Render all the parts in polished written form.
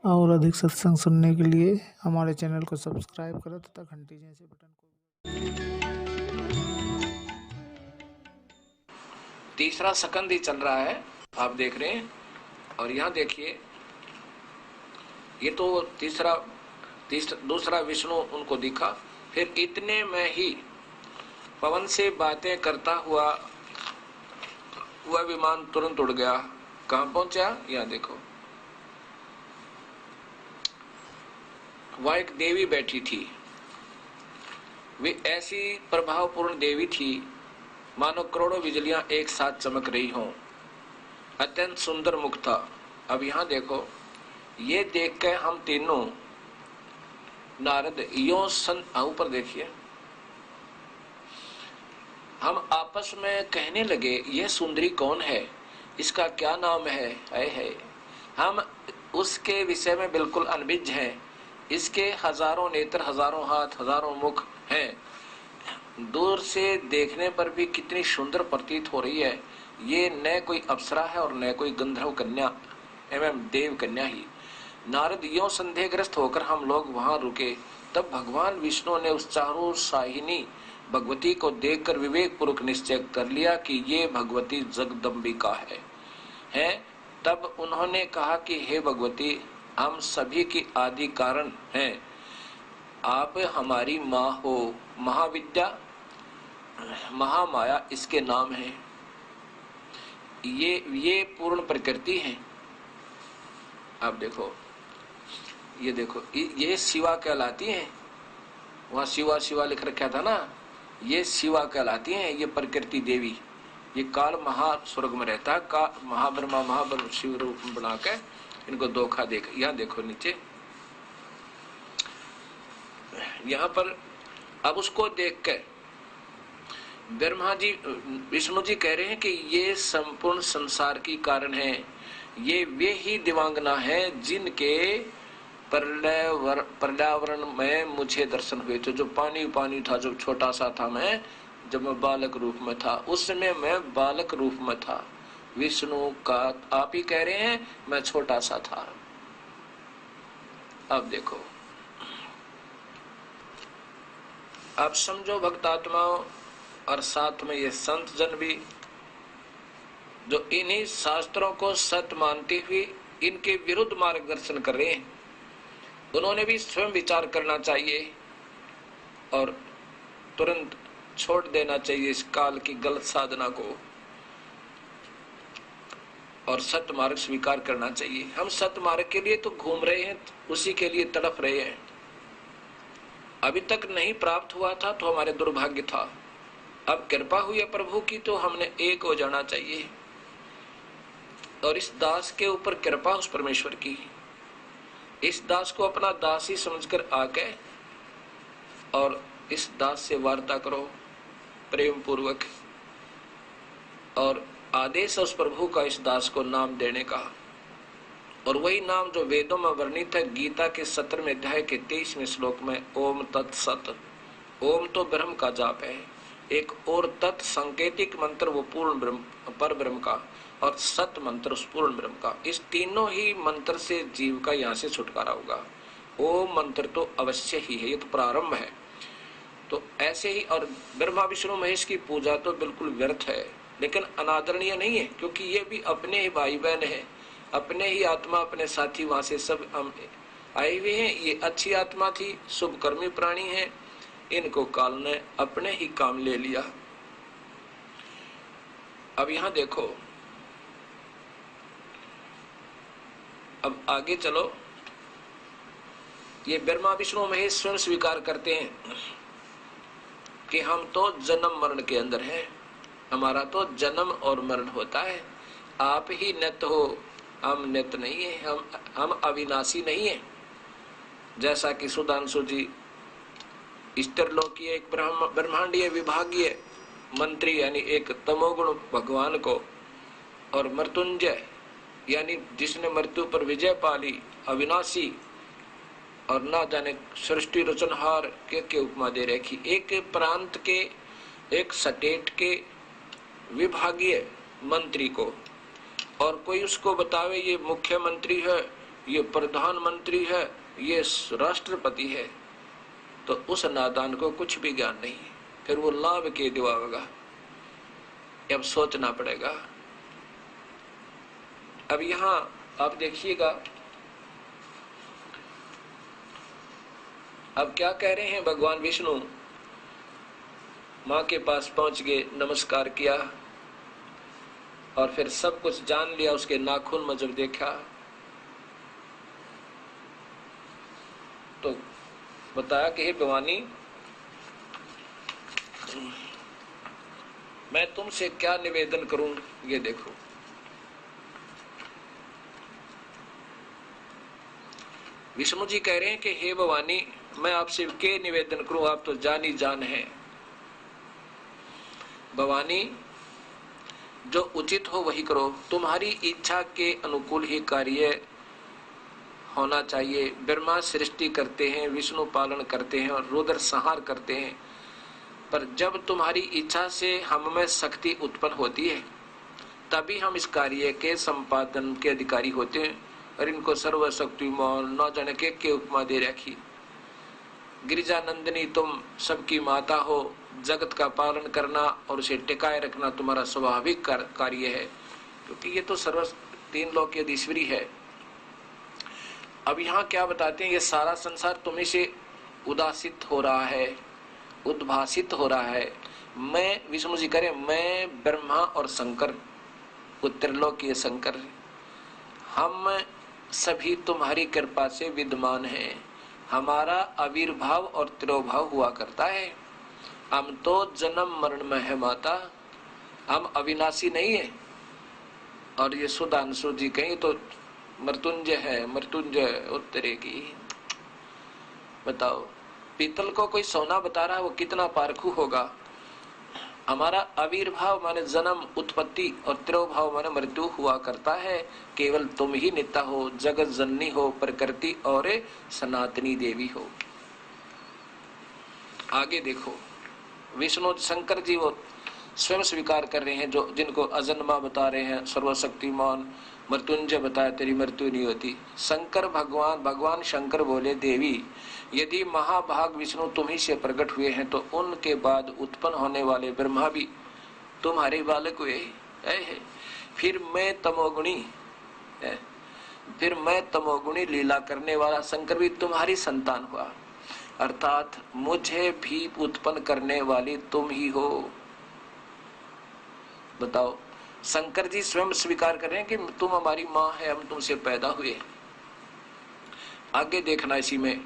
और अधिक सत्संग सुनने के लिए हमारे चैनल को सब्सक्राइब करें तथा घंटी जैसे बटन को। तीसरा सकंद ही चल रहा है, आप देख रहे हैं। और यहाँ देखिए, ये तो दूसरा विष्णु उनको दिखा। फिर इतने में ही पवन से बातें करता हुआ वह विमान तुरंत उड़ गया। कहां पहुंचा? यहां देखो, वह एक देवी बैठी थी। वे ऐसी प्रभावपूर्ण देवी थी मानो करोड़ों बिजलियां एक साथ चमक रही हों। अत्यंत सुंदर मुख था। अब यहां देखो, ये देख के हम तीनों नारद यो ऊपर देखिए, हम आपस में कहने लगे, यह सुंदरी कौन है, इसका क्या नाम है। हम उसके विषय में बिल्कुल अनभिज्ञ हैं। इसके हजारों नेत्र, हजारों हाथ, हजारों मुख हैं। दूर से देखने पर भी कितनी सुंदर प्रतीत हो रही है। ये न कोई अप्सरा है और न कोई गंधर्व कन्या एवं देव कन्या ही। नारद यों संदेहग्रस्त होकर हम लोग वहां रुके। तब भगवान विष्णु ने उस चारों साहिनी भगवती को देखकर विवेक पूर्वक निश्चय कर लिया कि ये भगवती जगदम्बिका है। तब उन्होंने कहा कि हे भगवती, हम सभी की आदि कारण हैं। आप हमारी माँ हो। महाविद्या, महामाया इसके नाम है। ये पूर्ण प्रकृति है। आप देखो, ये देखो, ये शिवा कहलाती है। वहां शिवा शिवा लिख रखा था ना, ये शिवा कहलाती है। ये प्रकृति देवी, ये काल महास्वर्ग में रहता है। का महाब्रह्मा महाब्रह्म शिव रूप में बना के इनको धोखा देख। यहाँ देखो नीचे, यहाँ पर अब उसको देख के ब्रह्मा जी, विष्णु जी कह रहे हैं कि ये संपूर्ण संसार की कारण है। ये वे ही दिवांगना है जिनके पर्यावरण में मुझे दर्शन हुए थे। जो पानी पानी था, जो छोटा सा था मैं, जब मैं बालक रूप में था, उस समय मैं बालक रूप में था। विष्णु का आप ही कह रहे हैं मैं छोटा सा था। अब देखो, अब समझो भक्तात्माओं और साथ में ये संत जन भी, जो इन्हीं शास्त्रों को सत्य मानते हुए इनके विरुद्ध मार्गदर्शन कर रहे हैं, उन्होंने भी स्वयं विचार करना चाहिए और तुरंत छोड़ देना चाहिए इस काल की गलत साधना को और सत्य मार्ग स्वीकार करना चाहिए। हम सत्य मार्ग के लिए तो घूम रहे हैं, उसी के लिए तड़प रहे हैं। अभी तक नहीं प्राप्त हुआ था तो हमारे दुर्भाग्य था। अब कृपा हुई है प्रभु की तो हमने एक हो जाना चाहिए। और इस दास के ऊपर कृपा उस परमेश्वर की। इस दास को अपना दास ही समझकर आके और इस दास से वार्ता करो प्रेम पूर्वक। और आदेश उस प्रभु का इस दास को नाम देने का, और वही नाम जो वेदों में वर्णित है। गीता के 17वें अध्याय के 23वें श्लोक में ओम तत्सत। ओम तो ब्रह्म का जाप है, एक और तत् संकेतिक मंत्र वो पूर्ण ब्रह्म पर ब्रह्म का, और सत मंत्र उस पूर्ण ब्रह्म का। इस तीनों ही मंत्र से जीव का यहाँ से छुटकारा होगा। ओम मंत्र तो अवश्य ही है, ये तो प्रारंभ है। तो ऐसे ही, और ब्रह्मा विष्णु महेश की पूजा तो बिल्कुल व्यर्थ है, लेकिन अनादरणीय नहीं है, क्योंकि ये भी अपने ही भाई बहन है, अपने ही आत्मा, अपने साथी, वहां से सब हम आए हुए हैं। ये अच्छी आत्मा थी, शुभ कर्मी प्राणी है, इनको काल ने अपने ही काम ले लिया। अब यहां देखो, अब आगे चलो। ये ब्रह्मा विष्णु महेश स्वयं स्वीकार करते हैं कि हम तो जन्म मरण के अंदर हैं, हमारा तो जन्म और मरण होता है। आप ही नित्य हो, हम नित्य नहीं है, हम अविनाशी नहीं है। जैसा कि सुधांशु जी स्त्रीलोकीय एक ब्रह्मांडीय विभागीय मंत्री यानी एक तमोगुण भगवान को, और मृत्युंजय यानी जिसने मृत्यु पर विजय पाली, अविनाशी और ना जाने सृष्टि रचनहार के उपमा दे रखी। एक प्रांत के, एक स्टेट के विभागीय मंत्री को, और कोई उसको बतावे ये मुख्यमंत्री है, ये प्रधानमंत्री है, ये राष्ट्रपति है, तो उस नादान को कुछ भी ज्ञान नहीं, फिर वो लाभ के दिवाएगा। अब सोचना पड़ेगा। अब यहां आप देखिएगा, अब क्या कह रहे हैं भगवान विष्णु। मां के पास पहुंच गए, नमस्कार किया और फिर सब कुछ जान लिया। उसके नाखून में जब देखा तो बताया कि हे भवानी, मैं तुमसे क्या निवेदन करूं, ये देखो। विष्णु जी कह रहे हैं कि हे भवानी, मैं आपसे क्या निवेदन करूं, आप तो जान ही जान हैं। भवानी, जो उचित हो वही करो, तुम्हारी इच्छा के अनुकूल ही कार्य होना चाहिए। ब्रह्मा सृष्टि करते हैं, विष्णु पालन करते हैं और रुद्र संहार करते हैं, पर जब तुम्हारी इच्छा से हम में शक्ति उत्पन्न होती है तभी हम इस कार्य के संपादन के अधिकारी होते हैं। और इनको सर्वशक्तिमान न जाने के उपमा दे रखी। गिरिजा नंदिनी, तुम सबकी माता हो, जगत का पालन करना और उसे टिकाए रखना तुम्हारा स्वाभाविक कार्य है, क्योंकि ये तो सर्व तीन लोक की अधीश्वरी है। अब यहाँ क्या बताते हैं, ये सारा संसार तुम्ही से उदासित हो रहा है, उद्भासित हो रहा है। मैं, विष्णु जी करें, मैं ब्रह्मा और शंकर, त्रिलोकीय शंकर, हम सभी तुम्हारी कृपा से विद्यमान हैं। हमारा आविर्भाव और तिरोभाव हुआ करता है। हम तो जन्म मरण में है माता, हम अविनाशी नहीं है। और ये सुधांशु जी कहीं तो मृत्युंजय है, मृत्युंजय उतरेगी। बताओ, पीतल को कोई सोना बता रहा है, वो कितना पारखू होगा। हमारा आविर्भाव माने जन्म, उत्पत्ति और तिरोभाव माने मृत्यु हुआ करता है। केवल तुम ही नित्य हो, जगत जननी हो, प्रकृति और सनातनी देवी हो। आगे देखो, विष्णु शंकर जी वो स्वयं स्वीकार कर रहे हैं, जो जिनको अजन्मा बता रहे हैं, सर्वशक्तिमान मृत्युंजय बताया, तेरी मृत्यु नहीं होती। शंकर भगवान शंकर बोले, देवी, यदि महाभाग विष्णु तुम ही से प्रकट हुए हैं तो उनके बाद उत्पन्न होने वाले ब्रह्मा भी तुम्हारे बालक हुए। फिर मैं तमोगुणी लीला करने वाला शंकर भी तुम्हारी संतान हुआ, अर्थात मुझे भी उत्पन्न करने वाली तुम ही हो। बताओ, शंकर जी स्वयं स्वीकार कर रहे हैं कि तुम हमारी माँ है, हम तुमसे पैदा हुए। आगे देखना, इसी में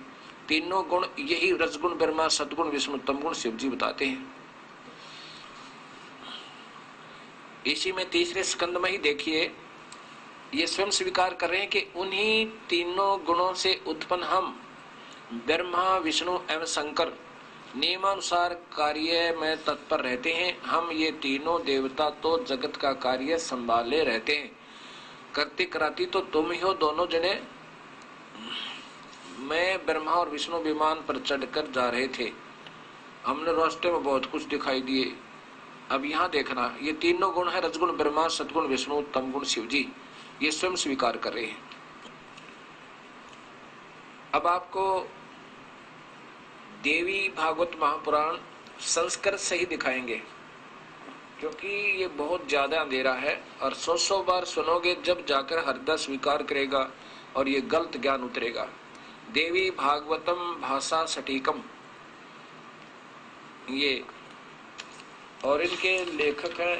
तीनों गुण, यही रजगुण ब्रह्मा, सदगुण विष्णु, तमगुण शिव जी बताते हैं। इसी में तीसरे स्कंद में ही देखिए, ये स्वयं स्वीकार कर रहे हैं कि उन्हीं तीनों गुणों से उत्पन्न हम ब्रह्मा, विष्णु एवं शंकर नियमानुसार कार्य में तत्पर रहते हैं। हम ये तीनों देवता तो जगत का कार्य संभाले रहते हैं। करते कराती तो तुम ही हो दोनों जने। मैं, ब्रह्मा और विष्णु विमान पर चढ़कर जा रहे थे, हमने रास्ते में बहुत कुछ दिखाई दिए। अब यहाँ देखना, ये तीनों गुण है, रजगुण ब्रह्मा, सदगुण विष्णु, तमगुण शिव जी, ये स्वयं स्वीकार कर रहे हैं। अब आपको देवी भागवत महापुराण संस्कृत से ही दिखाएंगे, क्योंकि ये बहुत ज्यादा अंधेरा है और 100 बार सुनोगे जब जाकर हृदय स्वीकार करेगा और ये गलत ज्ञान उतरेगा। देवी भागवतम भाषा सटीकम, ये, और इनके लेखक हैं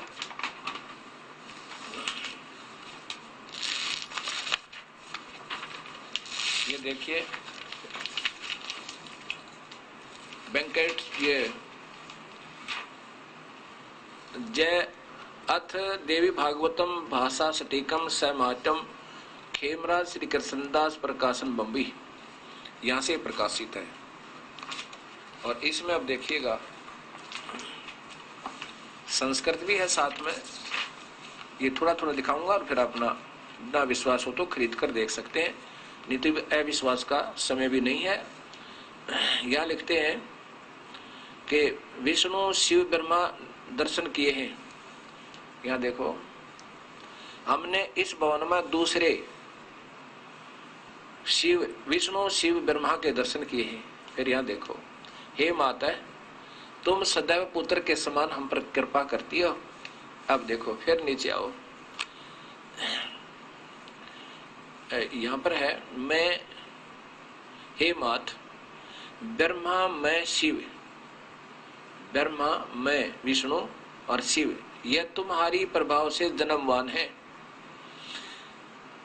ये देखिए, वेंकट, ये जय अथ देवी भागवतम भाषा सटीकम समाटम, खेमराज श्री कृष्णदास प्रकाशन बम्बई, यहां से प्रकाशित है। और इसमें अब देखिएगा, संस्कृत भी है साथ में, ये थोड़ा थोड़ा दिखाऊंगा और फिर अपना ना विश्वास हो तो खरीद कर देख सकते हैं, नहीं तो अविश्वास का समय भी नहीं है। यहाँ लिखते हैं कि विष्णु शिव ब्रह्मा दर्शन किए हैं। यहाँ देखो, हमने इस भवन में दूसरे शिव विष्णु शिव ब्रह्मा के दर्शन किए हैं। फिर यहाँ देखो, हे माता तुम सदैव पुत्र के समान हम पर कृपा करती हो। अब देखो फिर नीचे आओ, यहाँ पर है मैं, हे मात ब्रह्मा मैं शिव, ब्रह्मा मैं विष्णु और शिव यह तुम्हारी प्रभाव से जन्मवान है।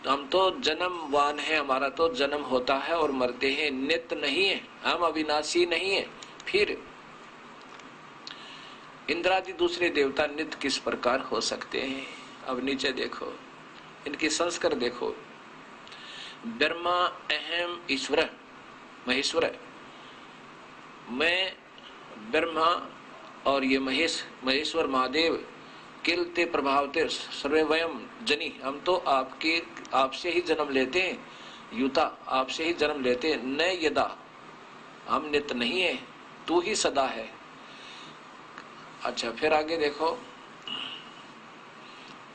हम तो जन्मवान है, हमारा तो जन्म होता है और मरते हैं, नित्य नहीं है, हम अविनाशी नहीं है। फिर इंद्रादि दूसरे देवता नित्य किस प्रकार हो सकते हैं? अब नीचे देखो, इनकी संस्कार देखो, ब्रह्मा अहम ईश्वर महेश्वर, मैं ब्रह्मा और ये महेश्वर महादेव किलते प्रभावते सर्वयम जनी, हम तो आपसे ही जन्म लेते हैं, युता आपसे ही जन्म लेते हैं, न यदा हम नित्य नहीं है, तू ही सदा है। अच्छा फिर आगे देखो,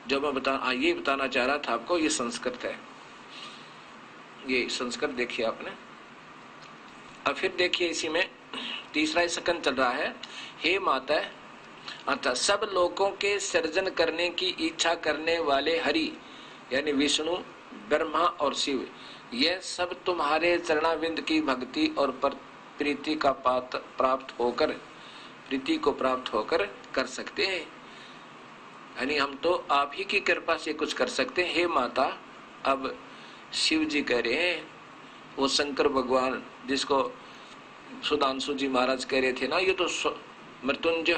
जो मैं ये बताना चाह रहा था आपको, ये संस्कृत है, ये संस्कृत देखिए आपने। अब फिर देखिए इसी में तीसरा ही सकंद चल रहा है, हे माता अतः सब लोगों के सृजन करने की इच्छा करने वाले हरि यानी विष्णु ब्रह्मा और शिव, यह सब तुम्हारे चरणाविंद की भक्ति और प्रीति का प्राप्त होकर, प्रीति को प्राप्त होकर कर सकते हैं। यानी हम तो आप ही की कृपा से कुछ कर सकते हैं। हे माता, अब शिव जी कह रहे हैं, वो शंकर भगवान जिसको सुधांशु जी महाराज कह रहे थे ना, ये तो मृत्युंजय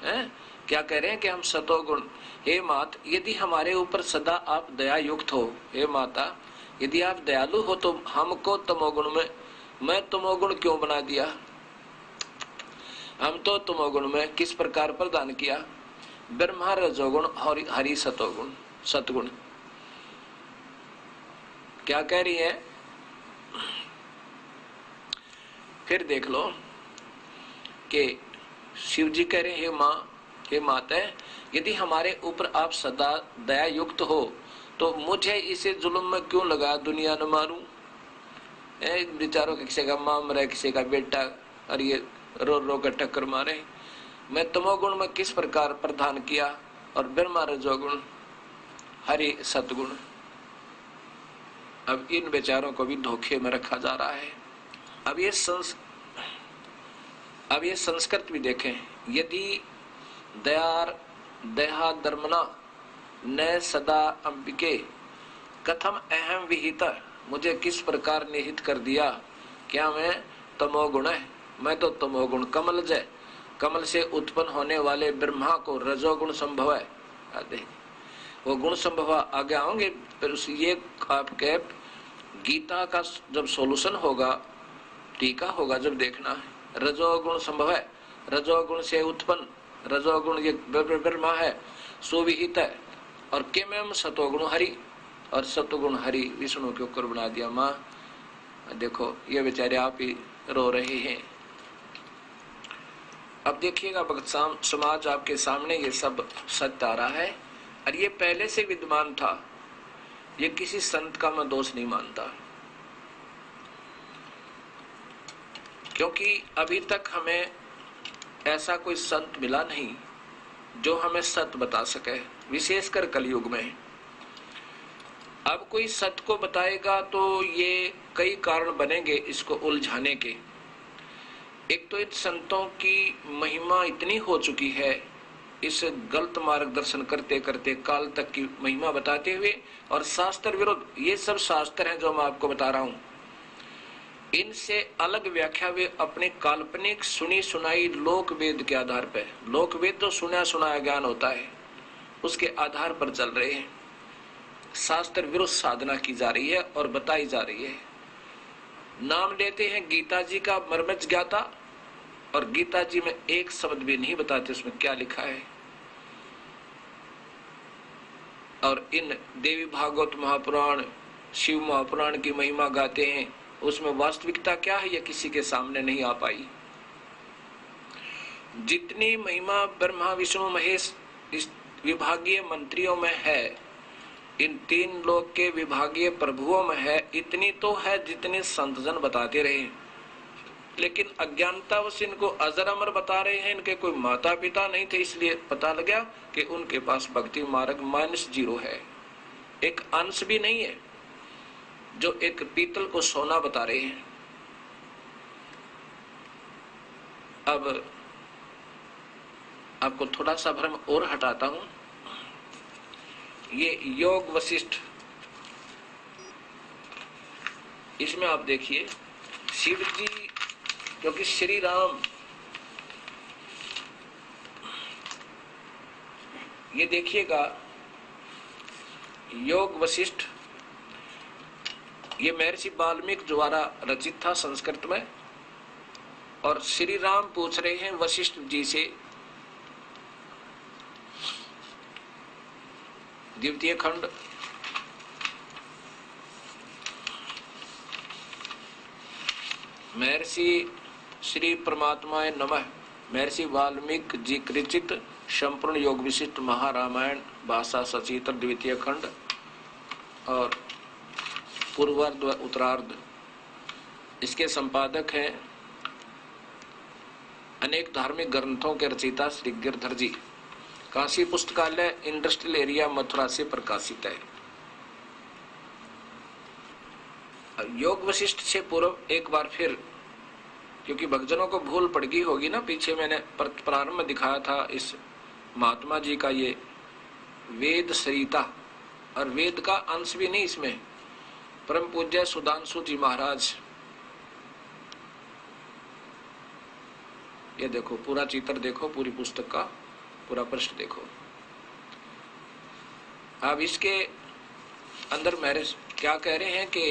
है, क्या कह रहे हैं कि हम सतोगुण, हे मात यदि हमारे ऊपर सदा आप दया युक्त हो, हे माता यदि आप दयालु हो तो हमको तमोगुण में, मैं तमोगुण क्यों बना दिया? हम तो तमोगुण में किस प्रकार प्रदान किया? ब्रह्मा रजोगुण और हरि सतोगुण सतगुण। क्या कह रही है? फिर देख लो कि शिव जी कह रहे, हे माता यदि हमारे ऊपर आप सदा दया युक्त हो तो मुझे इसे जुल्म में क्यों लगा दुनिया न मारूं? बेचारों के किसी का मां मरे, किसी का बेटा, और ये रो रो कर टक्कर मारे। मैं तमोगुण में किस प्रकार प्रदान किया, और ब्रह्मा रजोगुण हरि सतगुण। अब इन बेचारों को भी धोखे में रखा जा रहा है। अब ये संस्कृत भी देखें, यदि दया धर्मना न सदा अंबिके कथम अहम विहित, मुझे किस प्रकार निहित कर दिया, क्या मैं तमोगुण है? मैं तो तमोगुण कमलज है, कमल से उत्पन्न होने वाले ब्रह्मा को रजोगुण संभव है। वो गुण संभव आगे आओगे, फिर ये आपके गीता का जब सॉल्यूशन होगा, टीका होगा, जब देखना है, रजोगुण संभव है, रजोगुण से उत्पन्न, रजोगुण ये ब्रह्मा है, सुविहित है, और किम सतोगुण हरि, और सतोगुण हरि विष्णु के ऊपर बना दिया। माँ देखो ये बेचारे आप ही रो रहे हैं। अब देखिएगा भक्त समाज आपके सामने ये सब सत्य आ रहा है, और ये पहले से विद्यमान था, ये किसी संत का मैं दोष नहीं मानता, क्योंकि अभी तक हमें ऐसा कोई संत मिला नहीं जो हमें सत्य बता सके, विशेषकर कलयुग में। अब कोई सत्य को बताएगा तो ये कई कारण बनेंगे इसको उलझाने के। एक तो इन संतों की महिमा इतनी हो चुकी है, इस गलत मार्गदर्शन करते करते काल तक की महिमा बताते हुए, और शास्त्र विरुद्ध, ये सब शास्त्र हैं जो मैं आपको बता रहा हूं, इनसे अलग व्याख्या वे अपने काल्पनिक सुनी सुनाई लोक वेद के आधार पर, लोक वेद तो सुना सुनाया ज्ञान होता है, उसके आधार पर चल रहे हैं। शास्त्र विरुद्ध साधना की जा रही है और बताई जा रही है। नाम लेते हैं गीता जी का मर्मज्ञ ज्ञाता, और गीता जी में एक शब्द भी नहीं बताते उसमें क्या लिखा है। और इन देवी भागवत महापुराण, शिव महापुराण की महिमा गाते हैं, उसमें वास्तविकता क्या है ये किसी के सामने नहीं आ पाई। जितनी महिमा ब्रह्मा विष्णु महेश इस विभागीय मंत्रियों में है, इन तीन लोक के विभागीय प्रभुओं में है, इतनी तो है जितनी संतजन बताते रहे, लेकिन अज्ञानतावश इनको अजर अमर बता रहे हैं। इनके कोई माता पिता नहीं थे, इसलिए पता लगा कि उनके पास भक्ति मार्ग -0 है, एक अंश भी नहीं है, जो एक पीतल को सोना बता रहे हैं। अब आपको थोड़ा सा भ्रम और हटाता हूं। ये योग वशिष्ठ, इसमें आप देखिए शिव जी, क्योंकि श्री राम, ये देखिएगा योग वशिष्ठ, ये महर्षि वाल्मीकि द्वारा रचित था संस्कृत में, और श्री राम पूछ रहे हैं वशिष्ठ जी से। द्वितीय खंड महर्षि श्री परमात्माय नमः, महर्षि वाल्मीकि जी कृचित संपूर्ण योग विशिष्ट महारामायण भाषा सचित्र द्वितीय खंड और पूर्वार्ध व उत्तरार्ध। इसके संपादक हैं अनेक धार्मिक ग्रंथों के रचयिता श्री गिरधर जी। काशी पुस्तकालय इंडस्ट्रियल एरिया मथुरा से प्रकाशित है। योग वशिष्ठ से पूर्व एक बार फिर, क्योंकि भक्तजनों को भूल पड़ गई होगी ना, पीछे मैंने प्रारंभ में दिखाया था इस महात्मा जी का ये वेद सरिता, और वेद का अंश भी नहीं इसमें। परम पूज्य सुधांशु जी महाराज, ये देखो पूरा चित्र देखो, पूरी पुस्तक का पूरा पृष्ठ देखो। अब इसके अंदर मेरे क्या कह रहे हैं कि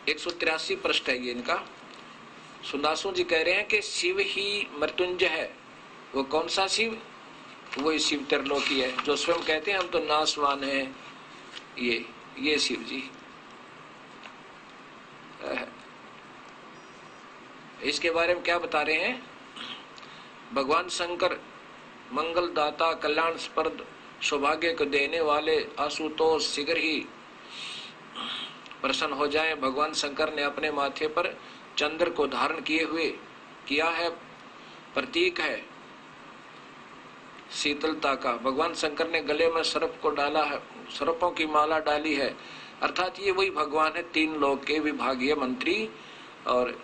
183 पृष्ठ है ये इनका। सुदासु जी कह रहे हैं कि शिव ही मृत्युंजय है। वो कौन सा शिव? वही शिव त्रिलोकी है, जो स्वयं कहते हैं हम तो नाशवान हैं। ये शिव जी। इसके बारे में क्या बता रहे हैं? भगवान शंकर मंगल दाता, कल्याण स्पर्द, सौभाग्य को देने वाले आशुतोष शीघ्र ही प्रसन्न हो जाएं। भगवान शंकर ने अपने माथे पर चंद्र को धारण किए हुए किया है, प्रतीक है शीतलता का। भगवान शंकर ने गले में सर्प को डाला है, सर्पों की माला डाली है, अर्थात ये वही भगवान है, तीन लोक के विभागीय मंत्री। और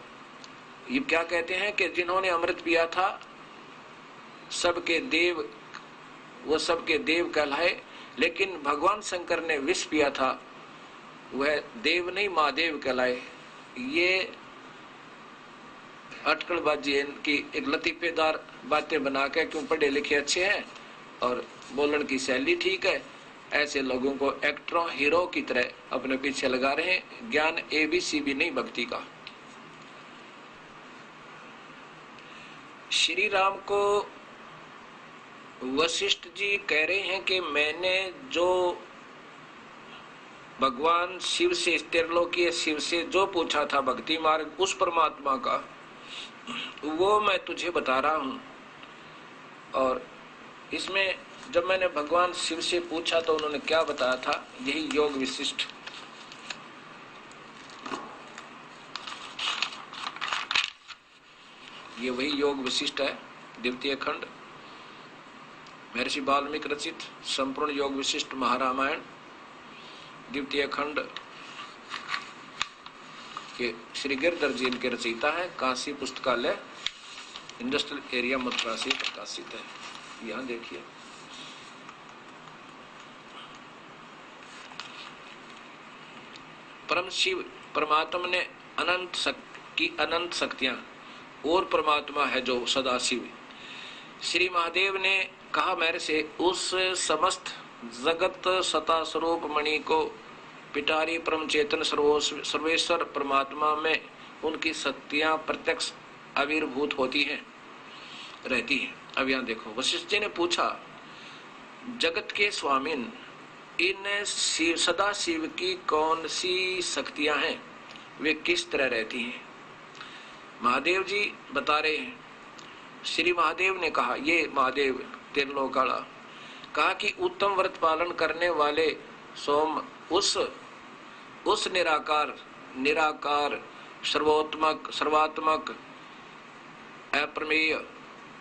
ये क्या कहते हैं कि जिन्होंने अमृत पिया था सबके देव, वो सबके देव कहलाए, लेकिन भगवान शंकर ने विष पिया था, वह देव नहीं महादेव कहलाए। ये अटकलबाजी इनकी, एक लतीफेदार बातें बना के, क्यों पढ़े लिखे अच्छे हैं और बोलने की शैली ठीक है, ऐसे लोगों को एक्टरों हीरो की तरह अपने पीछे लगा रहे हैं। ज्ञान ABC भी नहीं भक्ति का। श्री राम को वशिष्ठ जी कह रहे हैं कि मैंने जो भगवान शिव से, त्रिलोकीय शिव से जो पूछा था भक्ति मार्ग, उस परमात्मा का, वो मैं तुझे बता रहा हूं। और इसमें जब मैंने भगवान शिव से पूछा तो उन्होंने क्या बताया था, यही योग विशिष्ट। ये वही योग विशिष्ट है, द्वितीय खंड महर्षि वाल्मीकि रचित संपूर्ण योग विशिष्ट महारामायण द्वितीय खंड के श्री गिरधर जी इनके रचयिता है। काशी पुस्तकालय इंडस्ट्रियल एरिया मथुरा से प्रकाशित है। यहाँ देखिए, परम शिव परमात्मा ने अनंत शक्तियां, और परमात्मा है जो सदा शिव। श्री महादेव ने कहा मेरे से, उस समस्त जगत सता स्वरूप मणि को पिटारी परम चेतन सर्वेश्वर परमात्मा में उनकी शक्तियां प्रत्यक्ष आविर्भूत होती हैं, रहती हैं। अब यहाँ देखो, वशिष्ठ जी ने पूछा, जगत के स्वामिन, इन सदा शिव की कौन सी शक्तियां हैं, वे किस तरह रहती हैं? महादेव जी बता रहे हैं। श्री महादेव ने कहा, ये महादेव त्रिलोकाला, कहा कि उत्तम व्रत पालन करने वाले सोम उस निराकार सर्वात्मक अप्रमेय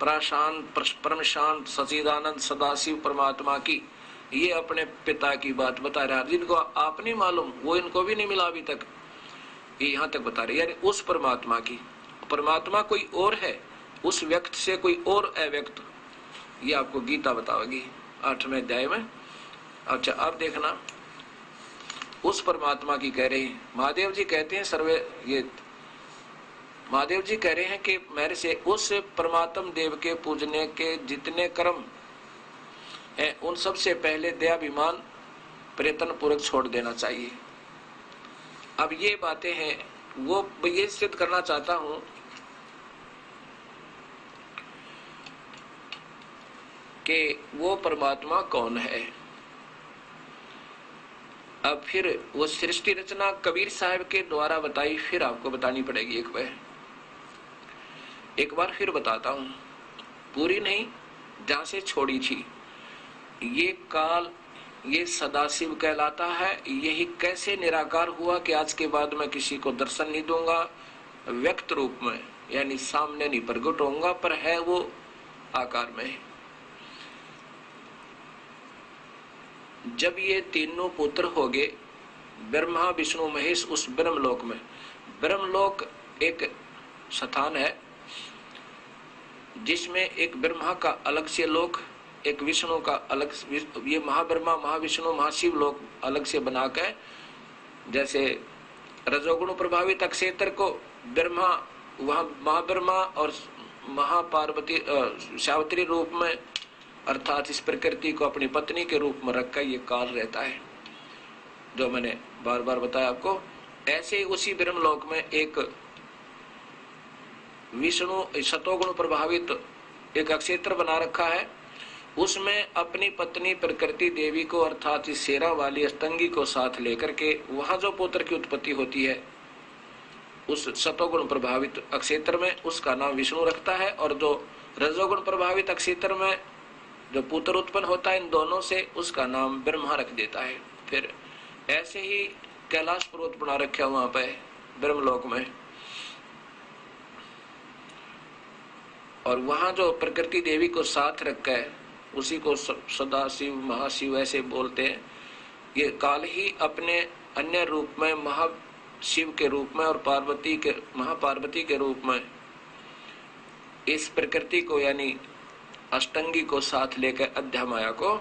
परम शांत सच्चिदानंद सदाशिव परमात्मा की ये अपने पिता की बात बता रहा है, जिनको आप नहीं मालूम, वो इनको भी नहीं मिला अभी तक, ये यहाँ तक बता रहे, यानी उस परमात्मा की। परमात्मा कोई और है, उस व्यक्त से कोई और अव्यक्त, ये आपको गीता बतावेगी 8वें अध्याय में। अच्छा अब देखना, उस परमात्मा की कह रहे हैं महादेव जी, कहते हैं महादेव जी कह रहे हैं कि मेरे से उस परमात्म देव के पूजने के जितने कर्म हैं उन सब से पहले दयाभिमान प्रयत्न पूर्वक छोड़ देना चाहिए। अब ये बातें हैं, वो ये सिद्ध करना चाहता हूं कि वो परमात्मा कौन है। अब फिर वो सृष्टि रचना कबीर साहब के द्वारा बताई, फिर आपको बतानी पड़ेगी एक बार फिर बताता हूं, पूरी नहीं, जहां से छोड़ी थी। ये काल, ये सदाशिव कहलाता है। यही कैसे निराकार हुआ कि आज के बाद मैं किसी को दर्शन नहीं दूंगा व्यक्त रूप में, यानी सामने नहीं प्रकट होऊंगा, पर है वो आकार में। जब ये तीनों पुत्र हो गए, ब्रह्मा विष्णु महेश, उस ब्रह्मलोक में, ब्रह्मलोक एक स्थान है जिसमें एक ब्रह्मा का अलग से लोक, एक विष्णु का अलग, ये महाब्रह्मा महाविष्णु महाशिव लोक अलग से बनाकर, जैसे रजोगुण प्रभावित अक्षेत्र को ब्रह्मा, वहां महाब्रह्मा और महापार्वती सावित्री रूप में, अर्थात इस प्रकृति को अपनी पत्नी के रूप में रखकर ये काल रहता है, जो मैंने बार बार बताया आपको। ऐसे उसी ब्रह्मलोक में एक विष्णु सतोगुण प्रभावित एक अक्षेत्र बना रखा है, उसमें अपनी पत्नी प्रकृति देवी को, अर्थात इस शेरा वाली अष्टंगी को साथ लेकर के वहां जो पुत्र की उत्पत्ति होती है उस सतोगुण प्रभावित अक्षेत्र में, उसका नाम विष्णु रखता है। और जो रजोगुण प्रभावित अक्षेत्र में जो पुत्र उत्पन्न होता है इन दोनों से, उसका नाम ब्रह्मा रख देता है। फिर ऐसे ही कैलाश पर्वत बना रखा वहां पे ब्रह्मलोक में, और वहां जो प्रकृति देवी को साथ रखा है उसी को सदाशिव महाशिव ऐसे बोलते हैं। ये काल ही अपने अन्य रूप में महाशिव के रूप में और पार्वती के महापार्वती के रूप में इस प्रकृति को, यानी अष्टंगी को साथ लेकर अध्या माया को,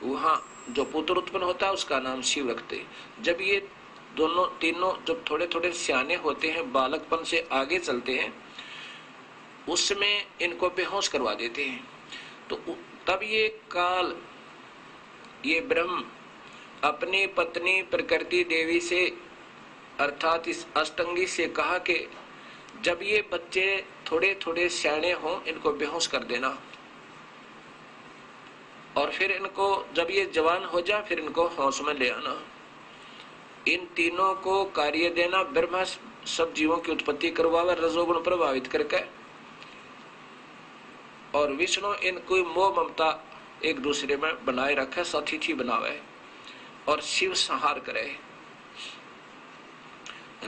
वहां जो पुत्र उत्पन्न होता है उसका नाम शिव रखते। जब ये दोनों तीनों जब थोड़े थोड़े सियाने होते हैं, बालकपन से आगे चलते हैं, उसमें इनको बेहोश करवा देते हैं। तो तब ये काल, ये ब्रह्म अपनी पत्नी प्रकृति देवी से, अर्थात इस अष्टंगी से कहा कि जब ये बच्चे थोड़े थोड़े सियाने हों इनको बेहोश कर देना, और फिर इनको जब ये जवान हो जाए फिर इनको होश में ले आना। इन तीनों को कार्य देना। ब्रह्मा सब जीवों की उत्पत्ति करवावे रजोगुण प्रभावित करके, और विष्णु इनको मोह ममता एक दूसरे में बनाए रखे, सतिथि बनावे, और शिव संहार करे।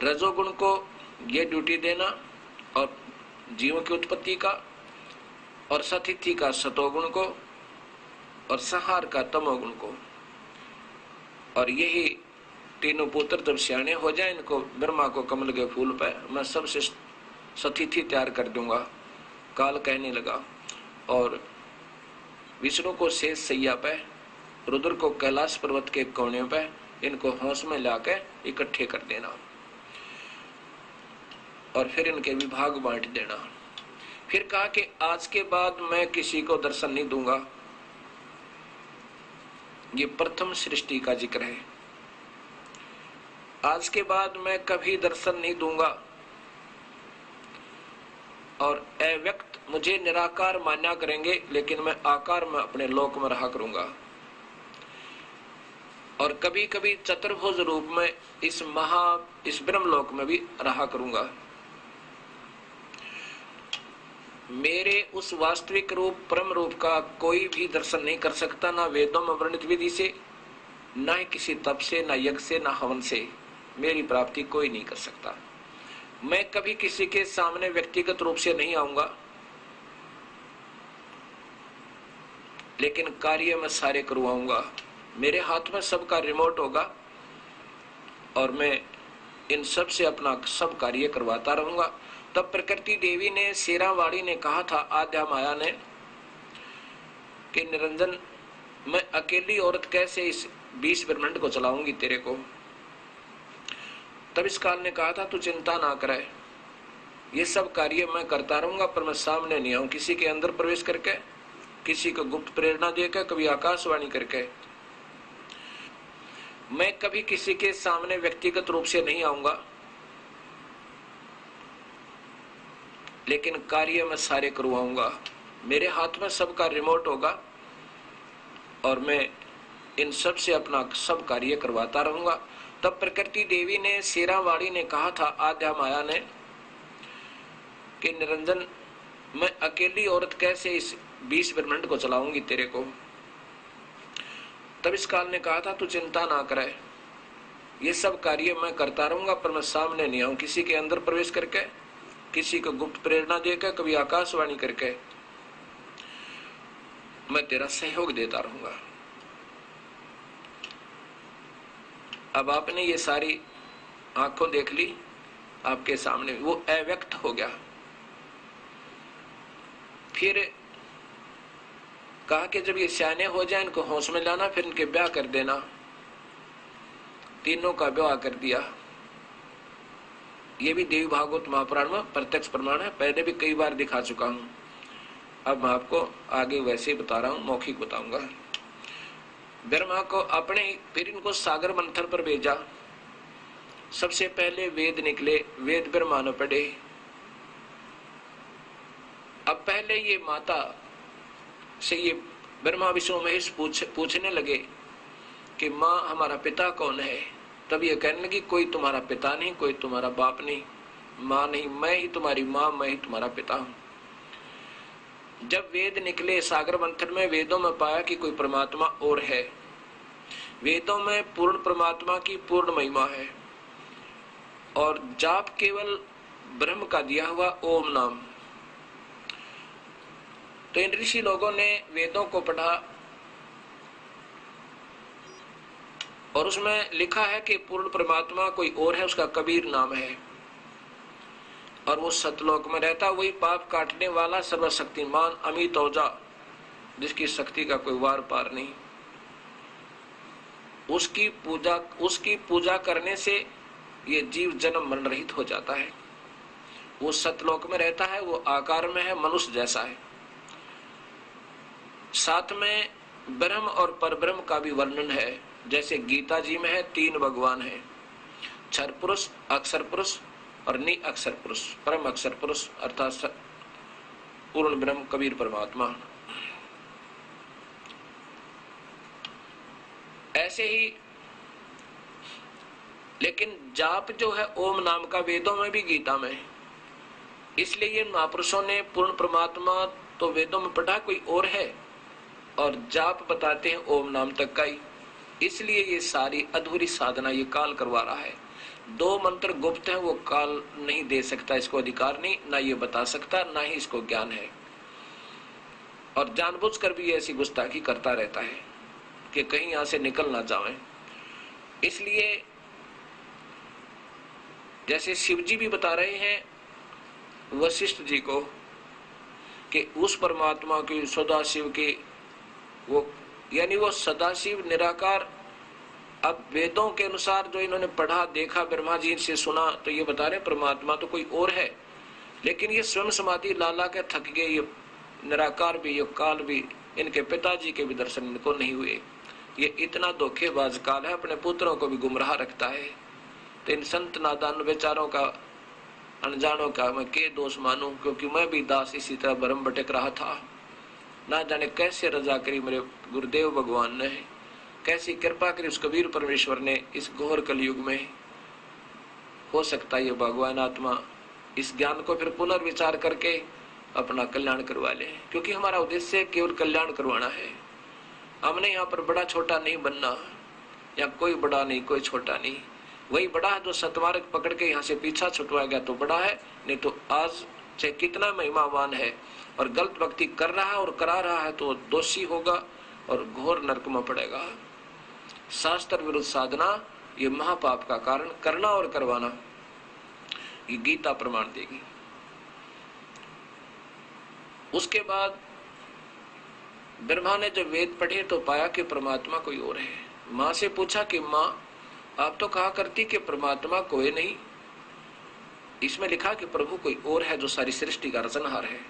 रजोगुण को ये ड्यूटी देना और जीवों की उत्पत्ति का, और सतिथि का सतोगुण को, और संहार का तमोगुण को। और यही तीनों पुत्र जब सियाने हो जाए, इनको ब्रह्मा को कमल के फूल पे मैं सबसे सतिथि तैयार कर दूंगा, काल कहने लगा। और विष्णु को शेष सैया पे, रुद्र को कैलाश पर्वत के कोने पे, इनको होश में लाकर इकट्ठे कर देना और फिर इनके विभाग बांट देना। फिर कहा कि आज के बाद मैं किसी को दर्शन नहीं दूंगा। ये प्रथम सृष्टि का जिक्र है। आज के बाद मैं कभी दर्शन नहीं दूंगा, और अव्यक्त मुझे निराकार मान्या करेंगे, लेकिन मैं आकार में अपने लोक में रहा करूंगा। और कभी कभी चतुर्भुज रूप में इस ब्रह्मलोक में भी रहा करूंगा। मेरे उस वास्तविक रूप परम रूप का कोई भी दर्शन नहीं कर सकता, ना वेदों में वर्णित विधि से, ना ही किसी तप से, ना यज्ञ से, ना हवन से मेरी प्राप्ति कोई नहीं कर सकता। मैं कभी किसी के सामने व्यक्तिगत रूप से नहीं आऊंगा, लेकिन कार्य मैं सारे करवाऊंगा। मेरे हाथ में सबका रिमोट होगा और मैं इन सब से अपना सब कार्य करवाता रहूंगा। तब प्रकृति देवी ने, शेरावाड़ी ने कहा था आद्या माया ने कि निरंजन, मैं अकेली औरत कैसे इस 20 ब्रह्मांड को चलाऊंगी तेरे को। तब इस काल ने कहा था तू चिंता ना करे, ये सब कार्य मैं करता रहूंगा, पर मैं सामने नहीं आऊं किसी के अंदर प्रवेश करके, किसी को गुप्त प्रेरणा देकर, कभी आकाशवाणी करके। मैं कभी किसी के सामने व्यक्तिगत रूप से नहीं आऊंगा, लेकिन कार्य मैं सारे करवाऊंगा। मेरे हाथ में सबका रिमोट होगा और मैं इन सब से अपना सब कार्य करवाता रहूंगा। तब प्रकृति देवी ने, शेरावाड़ी ने कहा था आद्या माया ने कि निरंजन, मैं अकेली औरत कैसे इस 20 ब्रह्मांड को चलाऊंगी तेरे को। तब इस काल ने कहा था तू चिंता ना करे, ये सब कार्य मैं करता रहूंगा, पर मैं सामने नहीं आऊं किसी के अंदर प्रवेश करके, किसी को गुप्त प्रेरणा देकर, कभी आकाशवाणी करके। मैं तेरा सहयोग देता रहूंगा। अब आपने ये सारी आंखों देख ली, आपके सामने वो अव्यक्त हो गया। फिर कहा कि जब ये सियाने हो जाए इनको होश में लाना, फिर इनके ब्याह कर देना। तीनों का ब्याह कर दिया। ये भी देवी भागवत महापुराण में प्रत्यक्ष प्रमाण है, पहले भी कई बार दिखा चुका हूं। अब मैं आपको आगे वैसे ही बता रहा हूं, मौखिक बताऊंगा। ब्रह्मा को अपने, फिर इनको सागर मंथन पर भेजा। सबसे पहले वेद निकले, वेद ब्रह्मा ने पढ़े। अब पहले ये माता से ये ब्रह्मा विष्णु महेश पूछने लगे कि माँ हमारा पिता कौन है। तब ये कहने लगी कोई तुम्हारा पिता नहीं, कोई तुम्हारा बाप नहीं, माँ नहीं, मैं ही तुम्हारी माँ, मैं ही तुम्हारा पिता हूं। जब वेद निकले सागर मंथन में, वेदों में पाया कि कोई परमात्मा और है। वेदों में पूर्ण परमात्मा की पूर्ण महिमा है और जाप केवल ब्रह्म का दिया हुआ ओम नाम। तो इन ऋषि लोगों ने वेदों को पढ़ा और उसमें लिखा है कि पूर्ण परमात्मा कोई और है, उसका कबीर नाम है और वो सतलोक में रहता, वही पाप काटने वाला सर्वशक्तिमान अमित औजा, जिसकी शक्ति का कोई वार पार नहीं। उसकी पूजा करने से ये जीव जन्म मरण रहित हो जाता है। वो सतलोक में रहता है, वो आकार में है, मनुष्य जैसा है। साथ में ब्रह्म और परब्रह्म का भी वर्णन है। जैसे गीता जी में है 3 भगवान है, क्षर पुरुष, अक्षर पुरुष और नि अक्षर पुरुष, परम अक्षर पुरुष अर्थात पूर्ण ब्रह्म कबीर परमात्मा। ऐसे ही लेकिन जाप जो है ओम नाम का वेदों में भी गीता में, इसलिए ये महापुरुषों ने पूर्ण परमात्मा तो वेदों में पढ़ा कोई और है और जाप बताते हैं ओम नाम तक का ही। इसलिए ये सारी अधूरी साधना ये काल करवा रहा है। 2 मंत्र गुप्त हैं, वो काल नहीं दे सकता, इसको अधिकार नहीं, ना ये बता सकता, ना ही इसको ज्ञान है। और जानबूझकर भी ऐसी गुस्ताखी करता रहता है कि कहीं यहां से निकल ना जाए। इसलिए जैसे शिव जी भी बता रहे हैं वशिष्ठ जी को कि उस परमात्मा की सदाशिव के वो, यानी वो सदाशिव निराकार। अब वेदों के अनुसार जो इन्होंने पढ़ा देखा, ब्रह्मा जी से सुना, तो ये बता रहे परमात्मा तो कोई और है, लेकिन ये स्वयं समाधि लाला के थक गए। ये निराकार भी, ये काल भी, इनके पिताजी के भी दर्शन इनको नहीं हुए। ये इतना धोखेबाज काल है, अपने पुत्रों को भी गुमराह रखता है। तो इन संत नादान बेचारों का, अनजानों का मैं के दोष मानूं, क्योंकि मैं भी दास इसी तरह भरम भटक रहा था। ना जाने कैसे रजा करी मेरे गुरुदेव भगवान ने, कैसी कृपा करी उस कबीर परमेश्वर ने इस घोर कलयुग में। हो सकता है ये भगवान आत्मा इस ज्ञान को फिर पुनर्विचार करके अपना कल्याण करवा ले, क्योंकि हमारा उद्देश्य केवल कल्याण करवाना है। हमने यहाँ पर बड़ा छोटा नहीं बनना, या कोई बड़ा नहीं कोई छोटा नहीं। वही बड़ा है जो सतमार्ग पकड़ के यहाँ से पीछा छुटवा गया तो बड़ा है, नहीं तो आज चाहे कितना महिमावान है और गलत भक्ति कर रहा है और करा रहा है तो दोषी होगा और घोर नरक में पड़ेगा। शास्त्र विरुद्ध साधना ये महापाप का कारण, करना और करवाना ये गीता प्रमाण देगी। उसके बाद ब्रह्मा ने जब वेद पढ़े तो पाया कि परमात्मा कोई और है। माँ से पूछा कि माँ आप तो कहा करती कि परमात्मा कोई नहीं, इसमें लिखा कि प्रभु कोई और है जो सारी सृष्टि का रचनहार है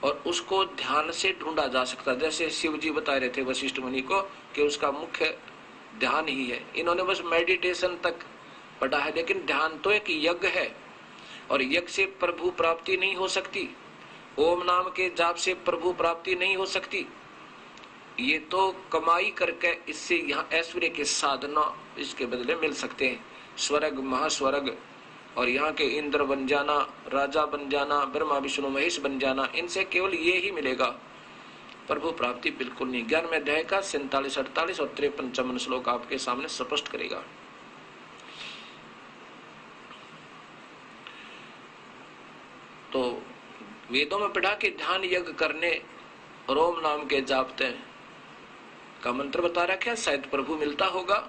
और उसको ध्यान से ढूंढा जा सकता है। जैसे शिव जी बता रहे थे वशिष्ठ मुनि को कि उसका मुख्य ध्यान ही है। इन्होंने बस मेडिटेशन तक पढ़ा है, लेकिन ध्यान तो एक यज्ञ है और यज्ञ से प्रभु प्राप्ति नहीं हो सकती। ओम नाम के जाप से प्रभु प्राप्ति नहीं हो सकती। ये तो कमाई करके इससे यहाँ ऐश्वर्य के साधना इसके बदले मिल सकते हैं। स्वर्ग महास्वर्ग और यहाँ के इंद्र बन जाना, राजा बन जाना, ब्रह्मा विष्णु महेश बन जाना, इनसे केवल ये ही मिलेगा, प्रभु प्राप्ति बिल्कुल नहीं। 11वें अध्याय का 47, 48 और 53 श्लोक आपके सामने स्पष्ट करेगा। तो वेदों में पढ़ा कि ध्यान यज्ञ करने और ओम नाम के जापते का मंत्र बता रखा है, शायद प्रभु मिलता होगा।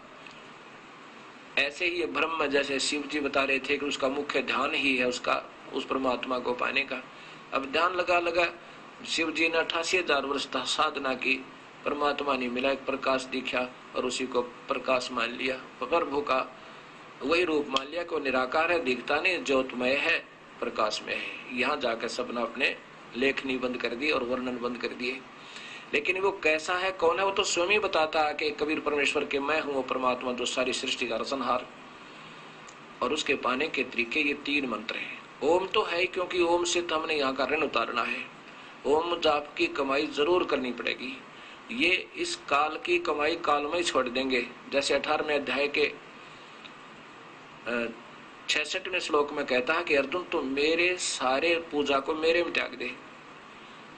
ऐसे ही ब्रह्म जैसे शिव जी बता रहे थे कि उसका मुख्य ध्यान ही है उसका, उस परमात्मा को पाने का। अब ध्यान लगा लगा शिव जी ने 88,000 वर्ष साधना की, परमात्मा नहीं मिला, एक प्रकाश दिखा और उसी को प्रकाश मान लिया, प्रभु का वही रूप मान लिया कि वो निराकार है, दिखता नहीं, ज्योतमय है, प्रकाश में है। यहाँ जाकर सबने अपने लेखनी बंद कर दी और वर्णन बंद कर दिए। लेकिन वो कैसा है, कौन है, वो तो स्वयं ही बताता है कि कबीर परमेश्वर के मैं हूँ वो परमात्मा जो सारी सृष्टि का रचनहार। और उसके पाने के तरीके ये 3 मंत्र हैं। ओम तो है क्योंकि ओम से तो हमने यहाँ का ऋण उतारना है। ओम जाप की कमाई जरूर करनी पड़ेगी। ये इस काल की कमाई काल में ही छोड़ देंगे। जैसे 18वें अध्याय के 66वें श्लोक में कहता है कि अर्जुन तुम मेरे सारे पूजा को मेरे में त्याग दे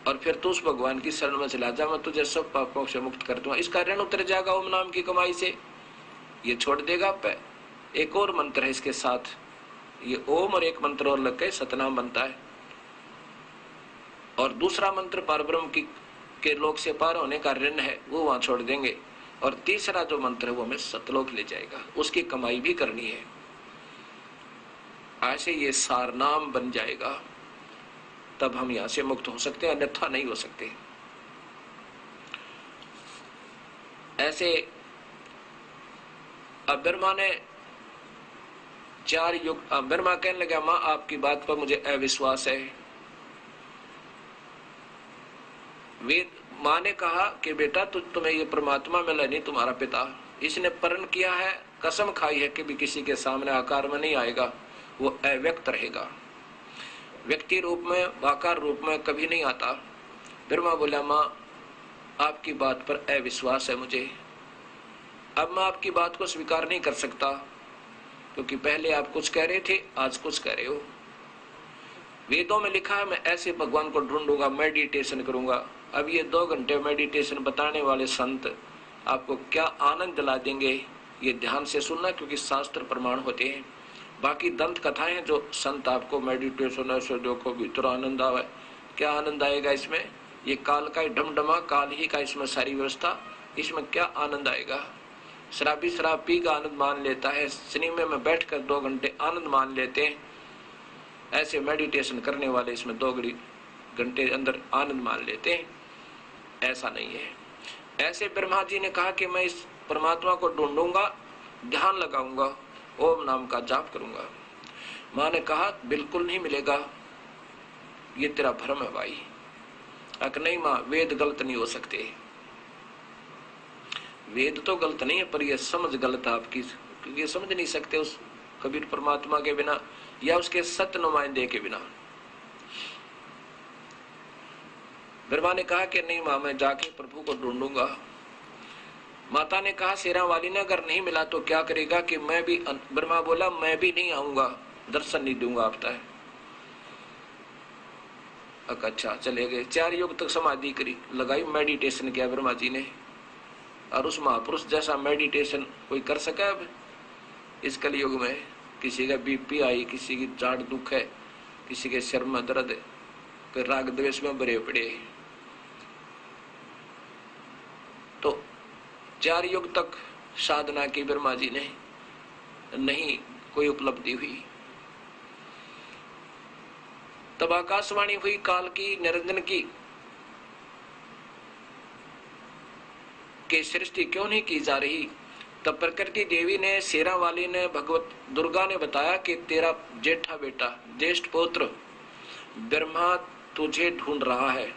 और फिर तू उस भगवान की शरण में चला जा, मैं तुझे सब पापों से मुक्त कर दूंगा। इसका ऋण उतर जाएगा ओम नाम की कमाई से, ये छोड़ देगा। एक और मंत्र है इसके साथ, ये ओम और एक मंत्र और लग के सतनाम बनता है। और दूसरा मंत्र परब्रह्म की के लोक से पार होने का ऋण है, वो वहां छोड़ देंगे। और तीसरा जो मंत्र है वो हमें सतलोक ले जाएगा, उसकी कमाई भी करनी है। ऐसे ये सारनाम बन जाएगा, तब हम यहां से मुक्त हो सकते हैं, अन्यथा नहीं हो सकते। ऐसे अब ब्रह्मा ने 4 युग, ब्रह्मा कहने लगा मां आपकी बात पर मुझे अविश्वास है। वेद मां ने कहा कि बेटा तुम्हें ये परमात्मा मिला नहीं, तुम्हारा पिता इसने प्रण किया है, कसम खाई है कि भी किसी के सामने आकार में नहीं आएगा, वो अव्यक्त रहेगा, व्यक्ति रूप में आकार रूप में कभी नहीं आता। ब्रह्मा बोला मां आपकी बात पर अविश्वास है मुझे, अब मैं आपकी बात को स्वीकार नहीं कर सकता, क्योंकि पहले आप कुछ कह रहे थे, आज कुछ कह रहे हो। वेदों में लिखा है मैं ऐसे भगवान को ढूंढूंगा, मेडिटेशन करूंगा। अब ये 2 घंटे मेडिटेशन बताने वाले संत आपको क्या आनंद दिला देंगे, ये ध्यान से सुनना, क्योंकि शास्त्र प्रमाण होते हैं। बाकी दंत कथाएं जो संत आपको मेडिटेशन ऐसे देखो भीतर आनंद आवे, क्या आनंद आएगा इसमें? ये काल का ही ढमढमा, काल ही का इसमें सारी व्यवस्था, इसमें क्या आनंद आएगा? शराबी शराब पी का आनंद मान लेता है, सिनेमा में बैठकर 2 घंटे आनंद मान लेते हैं। ऐसे मेडिटेशन करने वाले इसमें 2 घंटे अंदर आनंद मान लेते हैं, ऐसा नहीं है। ऐसे ब्रह्मा जी ने कहा कि मैं इस परमात्मा को ढूंढूंगा, ध्यान लगाऊंगा, ओम नाम का जाप करूंगा। मां ने कहा बिल्कुल नहीं मिलेगा, ये तेरा भ्रम है भाई। अक नहीं मां, वेद गलत नहीं हो सकते। वेद तो गलत नहीं है, पर यह समझ गलत है आपकी, क्योंकि ये समझ नहीं सकते उस कबीर परमात्मा के बिना या उसके सत्य नुमाइंदे के बिना। ब्रह्मा ने कहा कि नहीं मां, मैं जाके प्रभु को ढूंढूंगा। माता ने कहा शेरा वाली ने अगर नहीं मिला तो क्या करेगा? कि मैं भी, ब्रह्मा बोला मैं भी नहीं आऊंगा, दर्शन नहीं दूंगा आपता है। अच्छा चले गए। 4 युग तक समाधि करी, लगाई, मेडिटेशन किया ब्रह्मा जी ने। और उस महापुरुष जैसा मेडिटेशन कोई कर सका अब इस कलयुग में? किसी का बीपी आई, किसी की जाड़ दुख है, किसी के सिर में दर्द है, कोई राग द्वेष में भरे पड़े। तो 4 युग तक साधना की ब्रह्मा जी ने, नहीं कोई उपलब्धि हुई। तब आकाशवाणी हुई काल की, निरंजन की, कि सृष्टि क्यों नहीं की जा रही। तब प्रकृति देवी ने, शेरा वाली ने, भगवत दुर्गा ने बताया कि तेरा जेठा बेटा, ज्येष्ठ पुत्र ब्रह्मा तुझे ढूंढ रहा है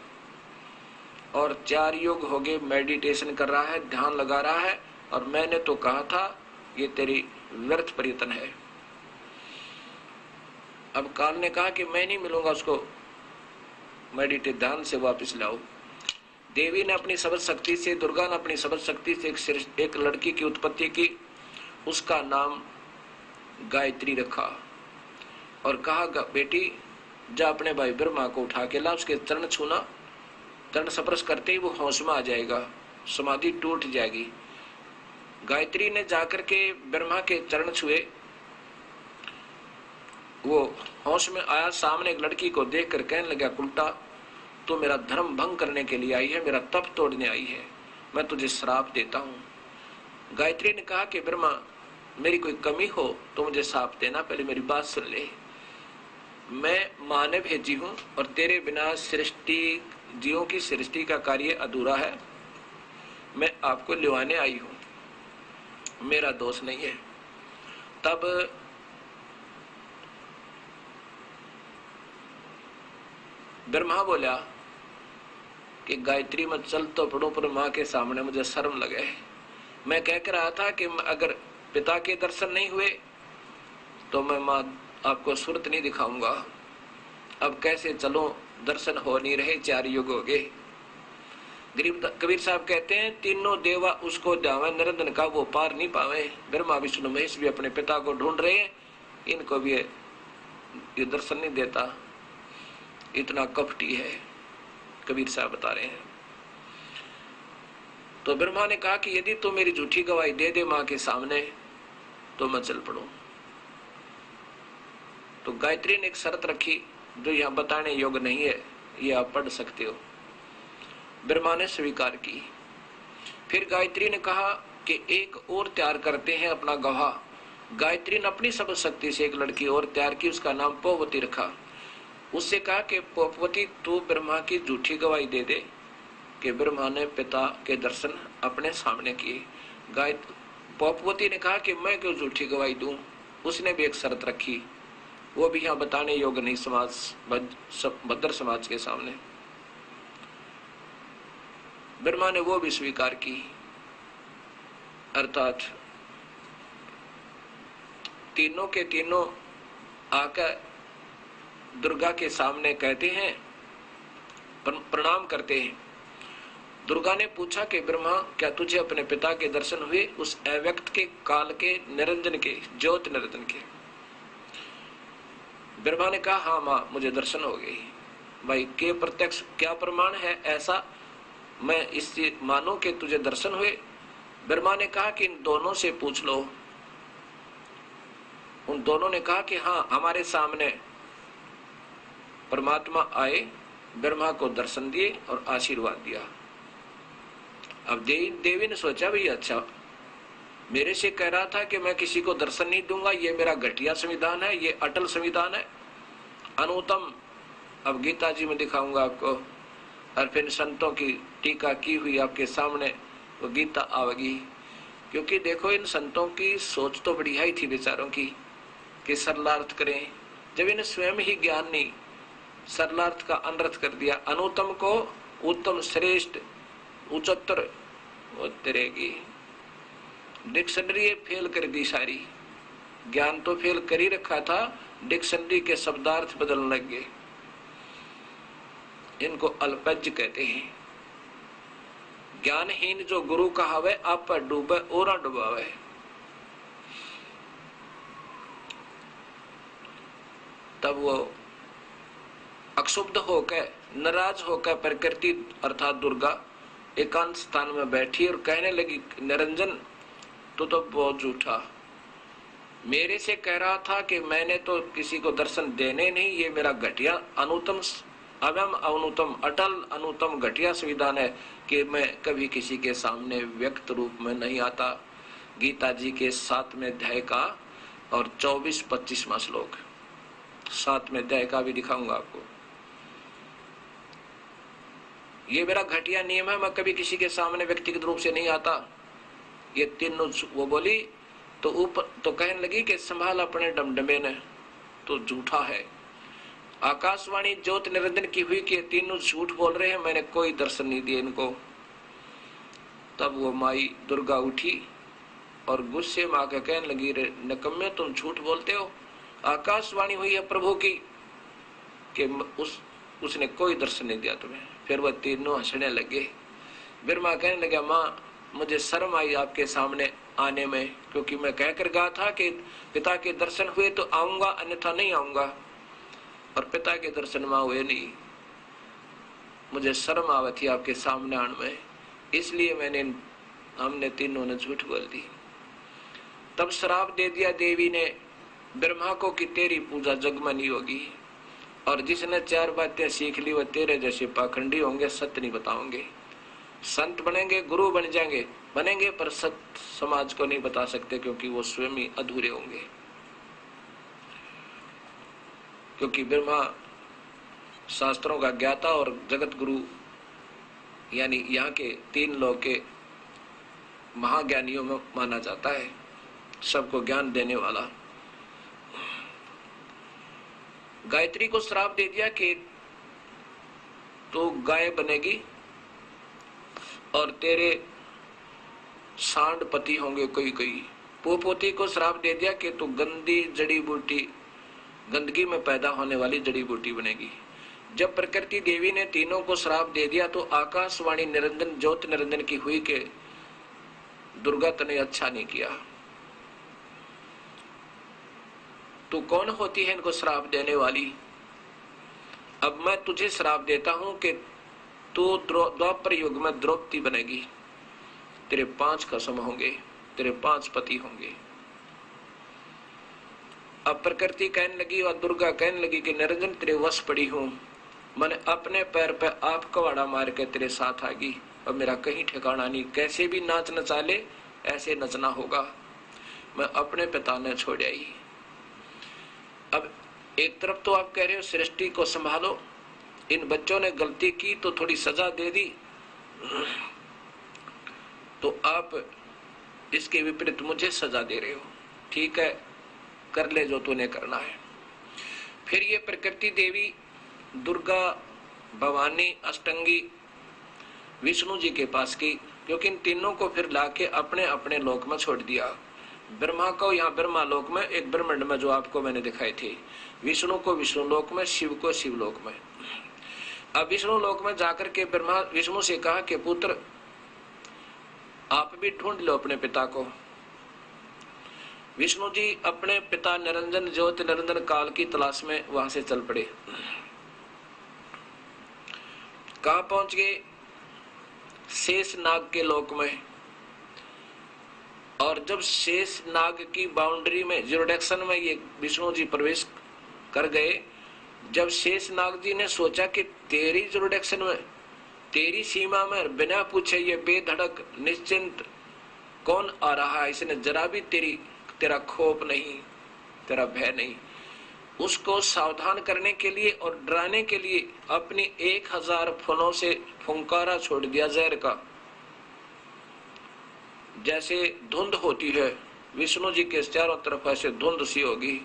और 4 युग हो गए मेडिटेशन कर रहा है, ध्यान लगा रहा है, और मैंने तो कहा था ये तेरी व्यर्थ प्रयत्न है। अब काल ने कहा कि मैं नहीं मिलूंगा उसको, मेडिटेट ध्यान से वापस लाओ। देवी ने अपनी सबद शक्ति से, दुर्गा ने अपनी सबद शक्ति से एक लड़की की उत्पत्ति की, उसका नाम गायत्री रखा और कहा बेटी जा अपने भाई ब्रह्मा को उठा के ला, उसके चरण छूना, चरण स्पर्श करते ही वो होश में आ जाएगा, समाधि टूट जाएगी। गायत्री ने जाकर के ब्रह्मा के चरण छुए, वो होश में आया, सामने एक लड़की को देखकर कहने लगा उल्टा तो मेरा धर्म भंग करने के लिए आई है, मेरा तप तोड़ने आई है, मैं तुझे श्राप देता हूं। गायत्री ने कहा कि ब्रह्मा मेरी कोई कमी हो तो मुझे श्राप देना, पहले मेरी बात सुन ले। मैं मां ने भेजी हूं और तेरे बिना सृष्टि, जीवों की सृष्टि का कार्य अधूरा है, मैं आपको लिवाने आई हूं, मेरा दोष नहीं है। तब ब्रह्मा बोला कि गायत्री मैं चल तो पढ़ूं पर मां के सामने मुझे शर्म लगे। मैं कह कर रहा था कि अगर पिता के दर्शन नहीं हुए तो मैं मां आपको सूरत नहीं दिखाऊंगा, अब कैसे चलो, दर्शन हो नहीं रहे, 4 युग हो गए। गरीब कबीर साहब कहते हैं तीनों देवा उसको ध्यावे, निरंजन का वो पार नहीं पावे। ब्रह्मा विष्णु महेश भी अपने पिता को ढूंढ रहे हैं, इनको भी ये दर्शन नहीं देता, इतना कपटी है, कबीर साहब बता रहे हैं। तो ब्रह्मा ने कहा कि यदि तू मेरी झूठी गवाही दे दे मां के सामने तो मैं चल पड़ूं। तो गायत्री ने एक शर्त रखी जो यहां बताने योग्य नहीं है, ये आप पढ़ सकते हो। ब्रह्मा ने स्वीकार की। फिर गायत्री ने कहा कि एक और तैयार करते हैं अपना गवाह। गायत्री ने अपनी सब शक्ति से एक लड़की और तैयार की, उसका नाम पोवती रखा। उससे कहा कि पोपवती तू ब्रह्मा की झूठी गवाही दे दे कि ब्रह्मा ने पिता के दर्शन अपने सामने किए। पोपवती ने कहा कि मैं क्यों झूठी गवाही दूं, उसने भी एक शर्त रखी, वो भी यहाँ बताने योग्य नहीं समाज, भद्र समाज के सामने। ब्रह्मा ने वो भी स्वीकार की, अर्थात तीनों के तीनों आकर दुर्गा के सामने कहते हैं, प्रणाम करते हैं। दुर्गा ने पूछा कि ब्रह्मा क्या तुझे अपने पिता के दर्शन हुए, उस अव्यक्त के, काल के, निरंजन के, ज्योत निरंजन के? ब्रह्मा ने कहा हाँ मां मुझे दर्शन हो गई। भाई के प्रत्यक्ष क्या प्रमाण है ऐसा मैं इससे मानूं कि तुझे दर्शन हुए? ब्रह्मा ने कहा कि इन दोनों से पूछ लो। उन दोनों ने कहा कि हाँ हमारे सामने परमात्मा आए, ब्रह्मा को दर्शन दिए और आशीर्वाद दिया। अब देवी ने सोचा भाई अच्छा मेरे से कह रहा था कि मैं किसी को दर्शन नहीं दूंगा, ये मेरा घटिया संविधान है, ये अटल संविधान है, अनुत्तम। अब गीता जी में दिखाऊंगा आपको, और फिर संतों की टीका की हुई आपके सामने वो गीता आवेगी। क्योंकि देखो इन संतों की सोच तो बढ़िया ही थी बेचारों की कि सरलार्थ करें, जब इन्हें स्वयं ही ज्ञान नहीं, सरलार्थ का अनर्थ कर दिया, अनुत्तम को उत्तम, श्रेष्ठ, उच्चतर तेरेगी। डिक्शनरी फेल कर दी सारी, ज्ञान तो फेल कर ही रखा था, डिक्शनरी के शब्दार्थ बदलने लग गए। इनको अल्पज्ञ कहते हैं। ज्ञानहीन जो गुरु कहावे आप पर डूबे और डुबावे। तब वो अक्षुब्ध होकर, नाराज होकर प्रकृति अर्थात दुर्गा एकांत स्थान में बैठी और कहने लगी, निरंजन तू तो बहुत झूठा, मेरे से कह रहा था कि मैंने तो किसी को दर्शन देने नहीं, ये मेरा घटिया अनुतम अवम अनुतम अटल अनुतम घटिया संविधान है कि मैं कभी किसी के सामने व्यक्त रूप में नहीं आता। गीता जी के 7वें अध्याय का और 24-25वां श्लोक, 7वें अध्याय का भी दिखाऊंगा आपको। ये मेरा घटिया नियम है, मैं कभी किसी के सामने व्यक्तिगत रूप से नहीं आता। ये तीनों वो बोली तो ऊपर तो कहने लगी कि संभाल अपने डमडमे ने, तो झूठा है। आकाशवाणी ज्योत निरंजन की हुई कि तीनों झूठ बोल रहे हैं, मैंने कोई दर्शन नहीं दिया इनको। तब वो माई दुर्गा उठी और गुस्से में आकर कहने लगी, रे नकम्मे तुम झूठ बोलते हो, आकाशवाणी हुई है प्रभु की कि उसने कोई दर्शन नहीं दिया तुम्हें। फिर वह तीनों हंसने लगे। बिरमा कहने लगा, माँ मुझे शर्म आई आपके सामने आने में, क्योंकि मैं कहकर गया था कि पिता के दर्शन हुए तो आऊंगा, अन्यथा नहीं आऊंगा, और पिता के दर्शन में हुए नहीं। मुझे शर्म आवत थी आपके सामने आने में, इसलिए हमने तीनों ने झूठ बोल दी। तब श्राप दे दिया देवी ने ब्रह्मा को कि तेरी पूजा जग में नहीं होगी, और जिसने 4 बातें सीख ली वह तेरे जैसे पाखंडी होंगे, सत्य नहीं बताओगे। संत बनेंगे, गुरु बन जाएंगे, बनेंगे पर सत्य समाज को नहीं बता सकते, क्योंकि वो स्वयं ही अधूरे होंगे। क्योंकि ब्रह्मा शास्त्रों का ज्ञाता और जगत गुरु यानी यहाँ के 3 लोक के महाज्ञानियों में माना जाता है, सबको ज्ञान देने वाला। गायत्री को श्राप दे दिया कि तू गाय बनेगी और तेरे सांड पति होंगे कोई कोई। पोपोती को श्राप दे दिया कि तू गंदी जड़ी बूटी, गंदगी में पैदा होने वाली जड़ी बूटी बनेगी। जब प्रकृति देवी ने तीनों को श्राप दे दिया तो आकाशवाणी निरंजन ज्योत निरंजन की हुई कि दुर्गा तने अच्छा नहीं किया। तू कौन होती है इनको श्राप देने वाली? अब मैं तुझे श्राप देता हूं कि तू द्वापर युग में द्रौपदी बनेगी, तेरे 5 कसम होंगे, तेरे 5 पति होंगे। अब प्रकृति कहने लगी और दुर्गा कहने लगी कि निरंजन तेरे वश पड़ी हूं, मैंने अपने पैर पे आप कवाड़ा मार के तेरे साथ आ गई, अब मेरा कहीं ठिकाना नहीं, कैसे भी नाच नचा ले ऐसे नचना होगा, मैं अपने पिता ने छोड़ आई। अब एक तरफ तो आप कह रहे हो सृष्टि को संभालो, इन बच्चों ने गलती की तो थोड़ी सजा दे दी, तो आप इसके विपरीत मुझे सजा दे रहे हो। ठीक है, कर ले जो तूने करना है। फिर ये प्रकृति देवी दुर्गा भवानी अष्टंगी विष्णु जी के पास की, क्योंकि इन तीनों को फिर लाके अपने अपने लोक में छोड़ दिया। ब्रह्मा को यहाँ ब्रह्मा लोक में, एक ब्रह्मांड में जो आपको मैंने दिखाई थी, विष्णु को विष्णु लोक में, शिव को शिव लोक में। अब विष्णु लोक में जाकर के ब्रह्मा विष्णु से कहा कि पुत्र आप भी ढूंढ लो अपने पिता को। विष्णु जी अपने पिता निरंजन ज्योति निरंजन काल की तलाश में वहां से चल पड़े। कहां पहुंच गए? शेष नाग के लोक में। और जब शेष नाग की बाउंड्री में ज्यूरिडिक्शन में ये विष्णु जी प्रवेश कर गए, जब शेष नाग जी ने सोचा कि तेरी ज्यूरिडिक्शन में, तेरी सीमा में बिना पूछे ये बेधड़क निश्चिंत कौन आ रहा है, इसने जरा भी तेरा खौफ नहीं, तेरा भय नहीं, उसको सावधान करने के लिए और डराने के लिए अपनी 1000 फनों से फुंकारा छोड़ दिया जहर का। जैसे धुंध होती है, विष्णु जी के चारों तरफ ऐसे धुंध सी होगी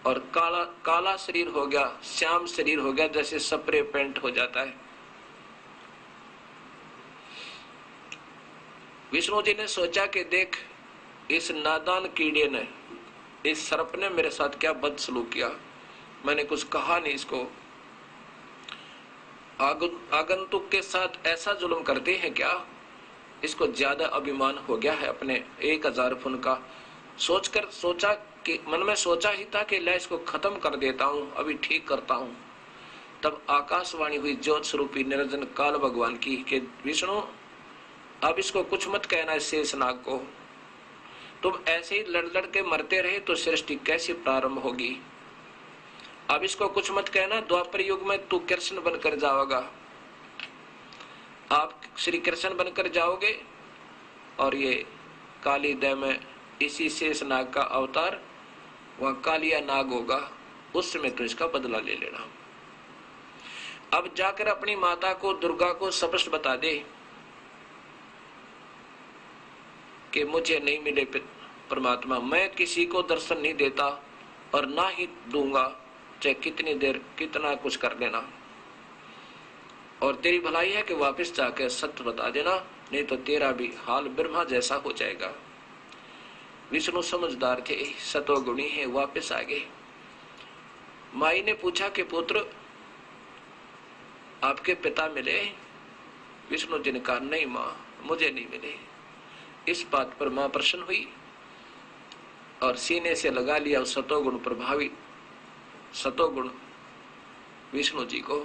और काला काला शरीर हो गया, श्याम शरीर हो गया, जैसे स्प्रे पेंट हो जाता है। विष्णु जी ने सोचा कि देख इस नादान कीड़े ने, इस सर्प ने मेरे साथ क्या बदसलूक किया, मैंने कुछ कहा नहीं इसको। आगंतुक के साथ ऐसा जुल्म करते हैं क्या? इसको ज्यादा अभिमान हो गया है अपने 1000 फुन का। सोचा कि मन में सोचा ही था कि ले इसको खत्म कर देता हूं, अभी ठीक करता हूं। तब आकाशवाणी हुई ज्योत स्वरूपी निरंजन काल भगवान की कि विष्णु अब इसको कुछ मत कहना, इस शेषनाग को। तुम ऐसे ही लड़ लड़ के मरते रहे तो सृष्टि कैसी प्रारंभ होगी। अब इसको कुछ मत कहना, द्वापर युग में तू कृष्ण बनकर जाओगा, आप श्री कृष्ण बनकर जाओगे और ये काली दय में इसी शेष नाग का अवतार वह कालिया नाग होगा, उस समय तो इसका बदला ले लेना। अब जाकर अपनी माता को दुर्गा को स्पष्ट बता दे कि मुझे नहीं मिले परमात्मा, मैं किसी को दर्शन नहीं देता और ना ही दूंगा, चाहे कितनी देर कितना कुछ कर लेना। और तेरी भलाई है कि वापस जाकर सत्य बता देना, नहीं तो तेरा भी हाल ब्रह्मा जैसा हो जाएगा। विष्णु समझदार थे, सतोगुणी है, वापस आ गए। माई ने पूछा कि पुत्र आपके पिता मिले? विष्णु जी ने कहा नहीं माँ, मुझे नहीं मिले। इस बात पर मां प्रसन्न हुई और सीने से लगा लिया सतोगुण प्रभावित सतोगुण विष्णु जी को।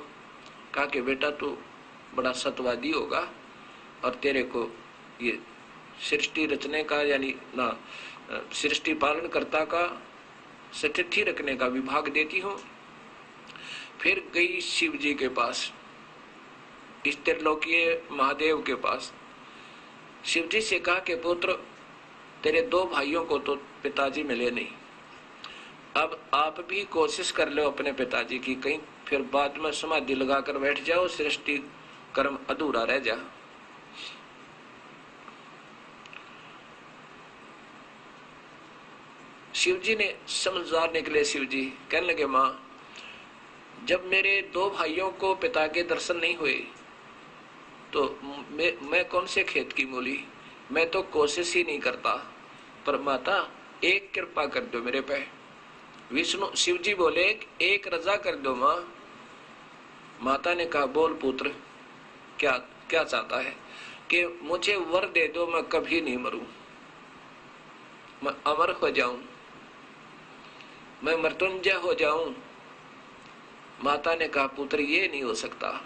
कहा कि बेटा तू बड़ा सतवादी होगा और तेरे को ये सृष्टि रचने का यानी ना सृष्टि पालन कर्ता का स्थिति रखने का विभाग देती हूं। फिर गई शिव जी के पास, इस त्रिलोकीय महादेव के पास। शिव जी से कहा कि पुत्र तेरे दो भाइयों को तो पिताजी मिले नहीं, अब आप भी कोशिश कर लो अपने पिताजी की, कहीं फिर बाद में समाधि लगाकर बैठ जाओ, सृष्टि कर्म अधूरा रह जा। शिव जी ने समझदार निकले। शिव जी कहने लगे मां, जब मेरे दो भाइयों को पिता के दर्शन नहीं हुए तो मैं कौन से खेत की मूली, मैं तो कोशिश ही नहीं करता, पर माता एक कृपा कर दो मेरे पे। विष्णु शिव जी बोले एक रजा कर दो मां। माता ने कहा बोल पुत्र, क्या क्या चाहता है? कि मुझे वर दे दो, मैं कभी नहीं मरूं, मैं अमर हो जाऊं, मैं मृत्युंजय हो जाऊं। माता ने कहा पुत्र ये नहीं हो सकता,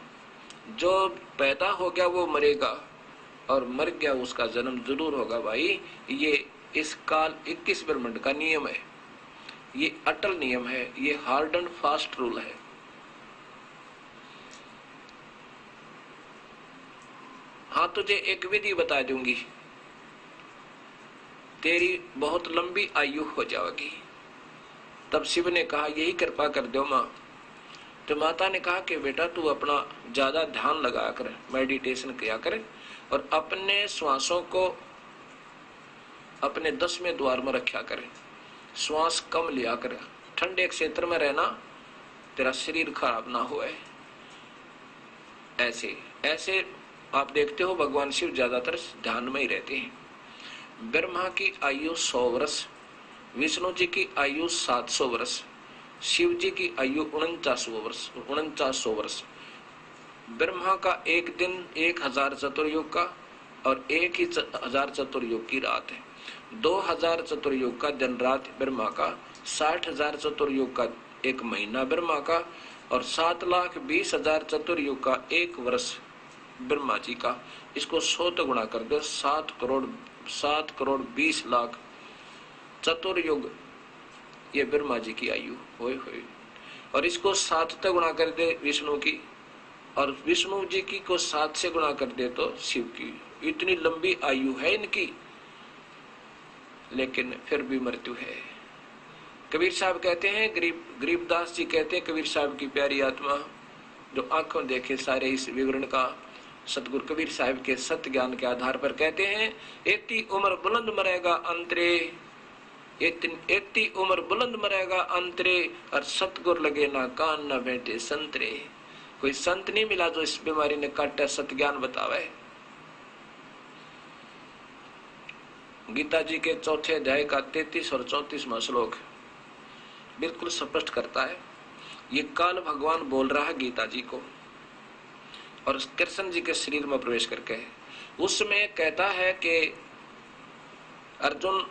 जो पैदा हो गया वो मरेगा और मर गया उसका जन्म जरूर होगा भाई। ये इस काल 21 ब्रह्मांड का नियम है, ये अटल नियम है, ये हार्ड एंड फास्ट रूल है। हाँ तुझे एक विधि बता दूंगी, तेरी बहुत लंबी आयु हो जाएगी। तब शिव ने कहा यही कृपा कर दो मां। तो माता ने कहा कि बेटा तू अपना ज्यादा ध्यान लगा कर मेडिटेशन किया कर और अपने श्वासों को अपने 10वें द्वार में रखा कर, श्वास कम लिया कर, ठंडे क्षेत्र में रहना, तेरा शरीर खराब ना होए। ऐसे ऐसे आप देखते हो भगवान शिव ज्यादातर ध्यान में ही रहते हैं। ब्रह्मा की आयु 100 वर्ष, विष्णु जी की आयु 700 वर्ष, शिव जी की आयु 4900 वर्ष। ब्रह्मा का एक दिन 1000 चतुर्युग का और 1000 चतुर्युग की रात है। 2000 चतुर्युग का दिन रात ब्रह्मा का, 60,000 चतुर्युग का एक महीना ब्रह्मा का और 7,20,000 चतुर्युग का एक वर्ष ब्रह्मा जी का। इसको 100 तो गुणा कर दो, 7 करोड़ 20 लाख चतुर्युग ये ब्रह्मा जी की आयु होए। और इसको 7 से गुणा कर दे विष्णु की, और विष्णु जी की को 7 से गुणा कर दे तो शिव की। इतनी लंबी आयु है इनकी, लेकिन फिर भी मृत्यु है। कबीर साहब कहते हैं, गरीबदास जी कहते हैं, कबीर साहब की प्यारी आत्मा जो आंखों देखे सारे इस विवरण का सतगुरु कबीर साहब के सत्य ज्ञान के आधार पर कहते हैं, इतनी उम्र बुलंद मरेगा अंतरे, इतनी उम्र बुलंद मरेगा अंतरे, और सतगुर लगे ना कान ना बैठे संतरे। कोई संत नहीं मिला जो इस बीमारी ने काटा सत्य ज्ञान बतावे। गीता जी के 4थे अध्याय का 33 और 34वां श्लोक बिल्कुल स्पष्ट करता है। ये काल भगवान बोल रहा है गीता जी को और कृष्ण जी के शरीर में प्रवेश करके। उसमें कहता है कि अर्जुन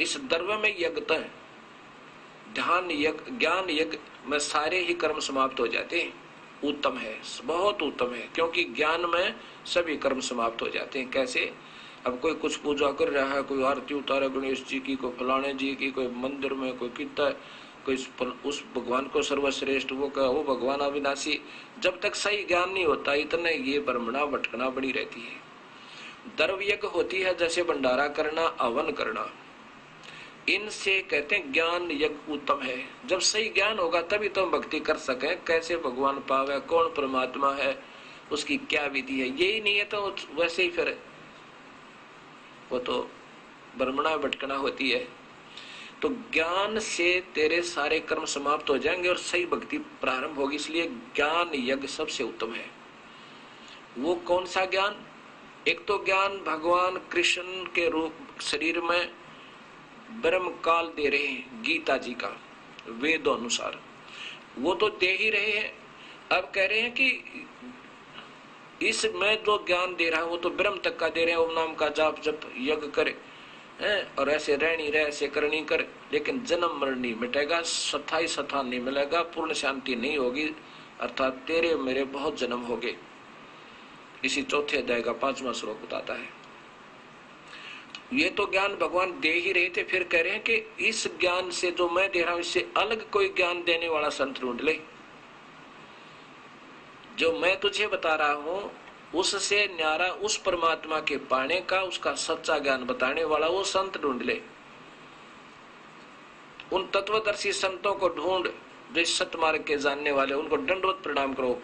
इस द्रव्य में यज्ञ ध्यान यज्ञ ज्ञान यज्ञ में सारे ही कर्म समाप्त हो जाते हैं। उत्तम है, बहुत उत्तम है, क्योंकि ज्ञान में सभी कर्म समाप्त हो जाते हैं। कैसे? अब कोई कुछ पूजा कर रहा है, कोई आरती उतारे गणेश जी की, कोई फलाने जी की, कोई मंदिर में कोई कितना, कोई उस भगवान को सर्वश्रेष्ठ वो भगवान अविनाशी, जब तक सही ज्ञान नहीं होता इतने ये भ्रमणा भटकना बड़ी रहती है। द्रव्य यज्ञ होती है जैसे भंडारा करना, हवन करना, इनसे कहते हैं ज्ञान यज्ञ उत्तम है। जब सही ज्ञान होगा तभी तो हम भक्ति कर सके, कैसे भगवान पावे, कौन परमात्मा है, उसकी क्या विधि है। यही नहीं है तो वैसे ही फिर वो तो भ्रमणा भटकना होती है। तो ज्ञान से तेरे सारे कर्म समाप्त हो जाएंगे और सही भक्ति प्रारंभ होगी। इसलिए ज्ञान यज्ञ सबसे उत्तम है। वो कौन सा ज्ञान? एक तो ज्ञान भगवान कृष्ण के रूप शरीर में ब्रह्म काल दे रहे हैं, गीता जी का वेदों अनुसार वो तो दे ही रहे हैं। अब कह रहे हैं कि इसमें जो ज्ञान दे रहा है वो तो ब्रह्म तक का दे रहे हैं। ओम नाम का जाप जप यज्ञ करे और ऐसे रहनी रहे, ऐसे करनी कर, लेकिन जन्म मरण नहीं मिटेगा, स्थाई स्थान नहीं मिलेगा, पूर्ण शांति नहीं होगी, अर्थात तेरे मेरे बहुत जन्म होंगे। इसी चौथे अध्याय का 5वां श्लोक बताता है। ये तो ज्ञान भगवान दे ही रहे थे, फिर कह रहे हैं कि इस ज्ञान से जो मैं दे रहा हूं इससे अलग कोई ज्ञान देने वाला संत ढूंढ ले। जो मैं तुझे बता रहा हूं उससे न्यारा उस परमात्मा के पाने का, उसका सच्चा ज्ञान बताने वाला वो संत ढूंढ ले। उन तत्वदर्शी संतों को ढूंढ जो इस सतमार्ग के जानने वाले, उनको दंडवत प्रणाम करो।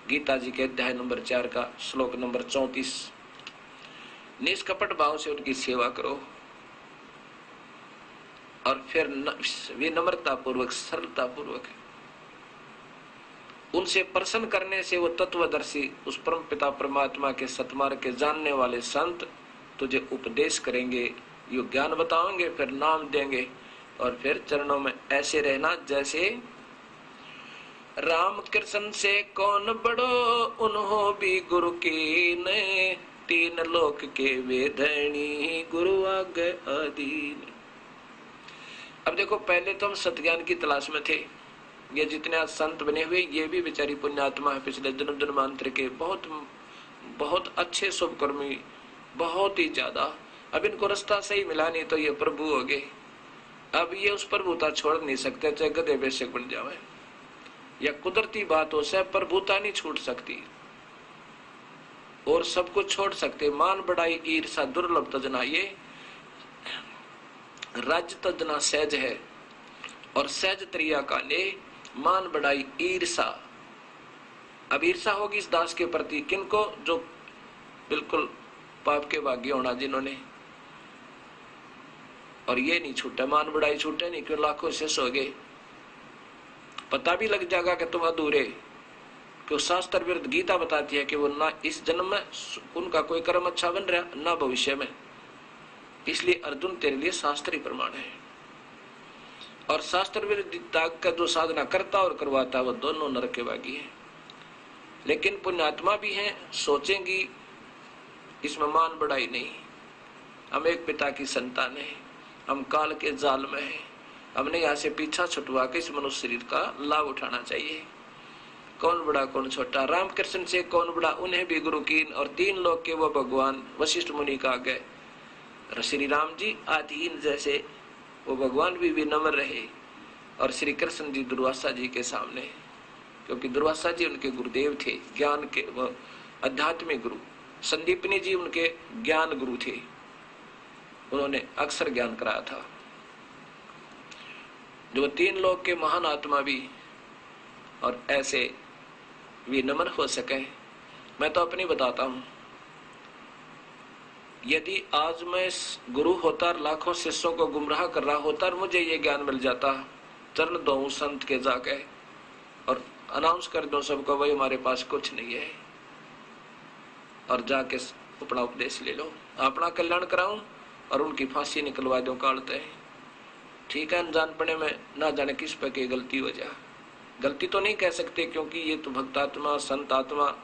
गीता जी के अध्याय नंबर 4 का श्लोक नंबर 34। निष्कपट भाव से उनकी सेवा करो और फिर विनम्रता पूर्वक, सरलता पूर्वक उनसे प्रसन्न करने से वो तत्वदर्शी, उस परम पिता परमात्मा के सतमार्ग के जानने वाले संत तुझे उपदेश करेंगे, यो ज्ञान बताएंगे, फिर नाम देंगे और फिर चरणों में ऐसे रहना जैसे राम कृष्ण से कौन बड़ो उन्हों भी गुरु की ने, तीन लोक के वेदनी गुरु आगे अधीन। अब देखो, पहले तो हम सत्ज्ञान की तलाश में थे। ये जितने आज संत बने हुए ये भी बेचारी पुण्यात्मा है, पिछले जन्म जन्मांतर के बहुत बहुत अच्छे शुभकर्मी, बहुत ही ज्यादा। अब इनको रास्ता सही मिला नहीं तो ये प्रभु हो गए। अब ये उस प्रभुता छोड़ नहीं सकते, चाहे गधे बेशक बन जावे, या कुदरती बात हो से प्रभुता नहीं छूट सकती और सब कुछ छोड़ सकते। मान बढ़ाई ईर्षा दुर्लभ तजना, ये राज्य तजना सहज है और सहज त्रिया का ने मान बढ़ाई ईर्षा। अब ईर्षा होगी इस दास के प्रति, किनको? जो बिल्कुल पाप के भाग्य होना जिन्होंने, और ये नहीं छूटा, मान बढ़ाई छूटे नहीं, क्यों? लाखों से सो गए। पता भी लग जाएगा कि तुम अधूरे, क्यों? शास्त्र विरुद्ध गीता बताती है कि वो ना इस जन्म में उनका कोई कर्म अच्छा बन रहा, ना भविष्य में। इसलिए अर्जुन तेरे लिए शास्त्री प्रमाण है। और शास्त्र विरुद्ध त्याग का जो साधना करता और करवाता है वो दोनों नरक के भागी है। लेकिन पुण्यात्मा भी हैं, सोचेंगी इसमें मान बढ़ाई नहीं, हम एक पिता की संतान है, हम काल के जाल में हैं, हमने यहाँ से पीछा छुटवा के इस मनुष्य शरीर का लाभ उठाना चाहिए। कौन बड़ा कौन छोटा, राम कृष्ण से कौन बड़ा, उन्हें भी गुरु कीन, और तीन लोग के वो भगवान वशिष्ठ मुनि का गए। श्री राम जी आधीन जैसे वो भगवान भी विनम्र रहे, और श्री कृष्ण जी दुर्वासा जी के सामने, क्योंकि दुर्वासा जी उनके गुरुदेव थे, ज्ञान के आध्यात्मिक गुरु। संदीपनी जी उनके ज्ञान गुरु थे, उन्होंने अक्षर ज्ञान कराया था। जो तीन लोग के महान आत्मा भी और ऐसे विनम्र हो सके। मैं तो अपनी बताता हूं, यदि आज मैं गुरु होता, लाखों शिष्यों को गुमराह कर रहा होता और मुझे ये ज्ञान मिल जाता, चरण दो संत के जाके और अनाउंस कर दो सबको, भाई हमारे पास कुछ नहीं है, और जाके अपना उपदेश ले लो, अपना कल्याण कराऊं और उनकी फांसी निकलवा दो काटते हैं। ठीक है, अनजानपने में ना जाने किस पे की गलती हो जाए। गलती तो नहीं कह सकते, क्योंकि ये तो भक्तात्मा संत आत्मा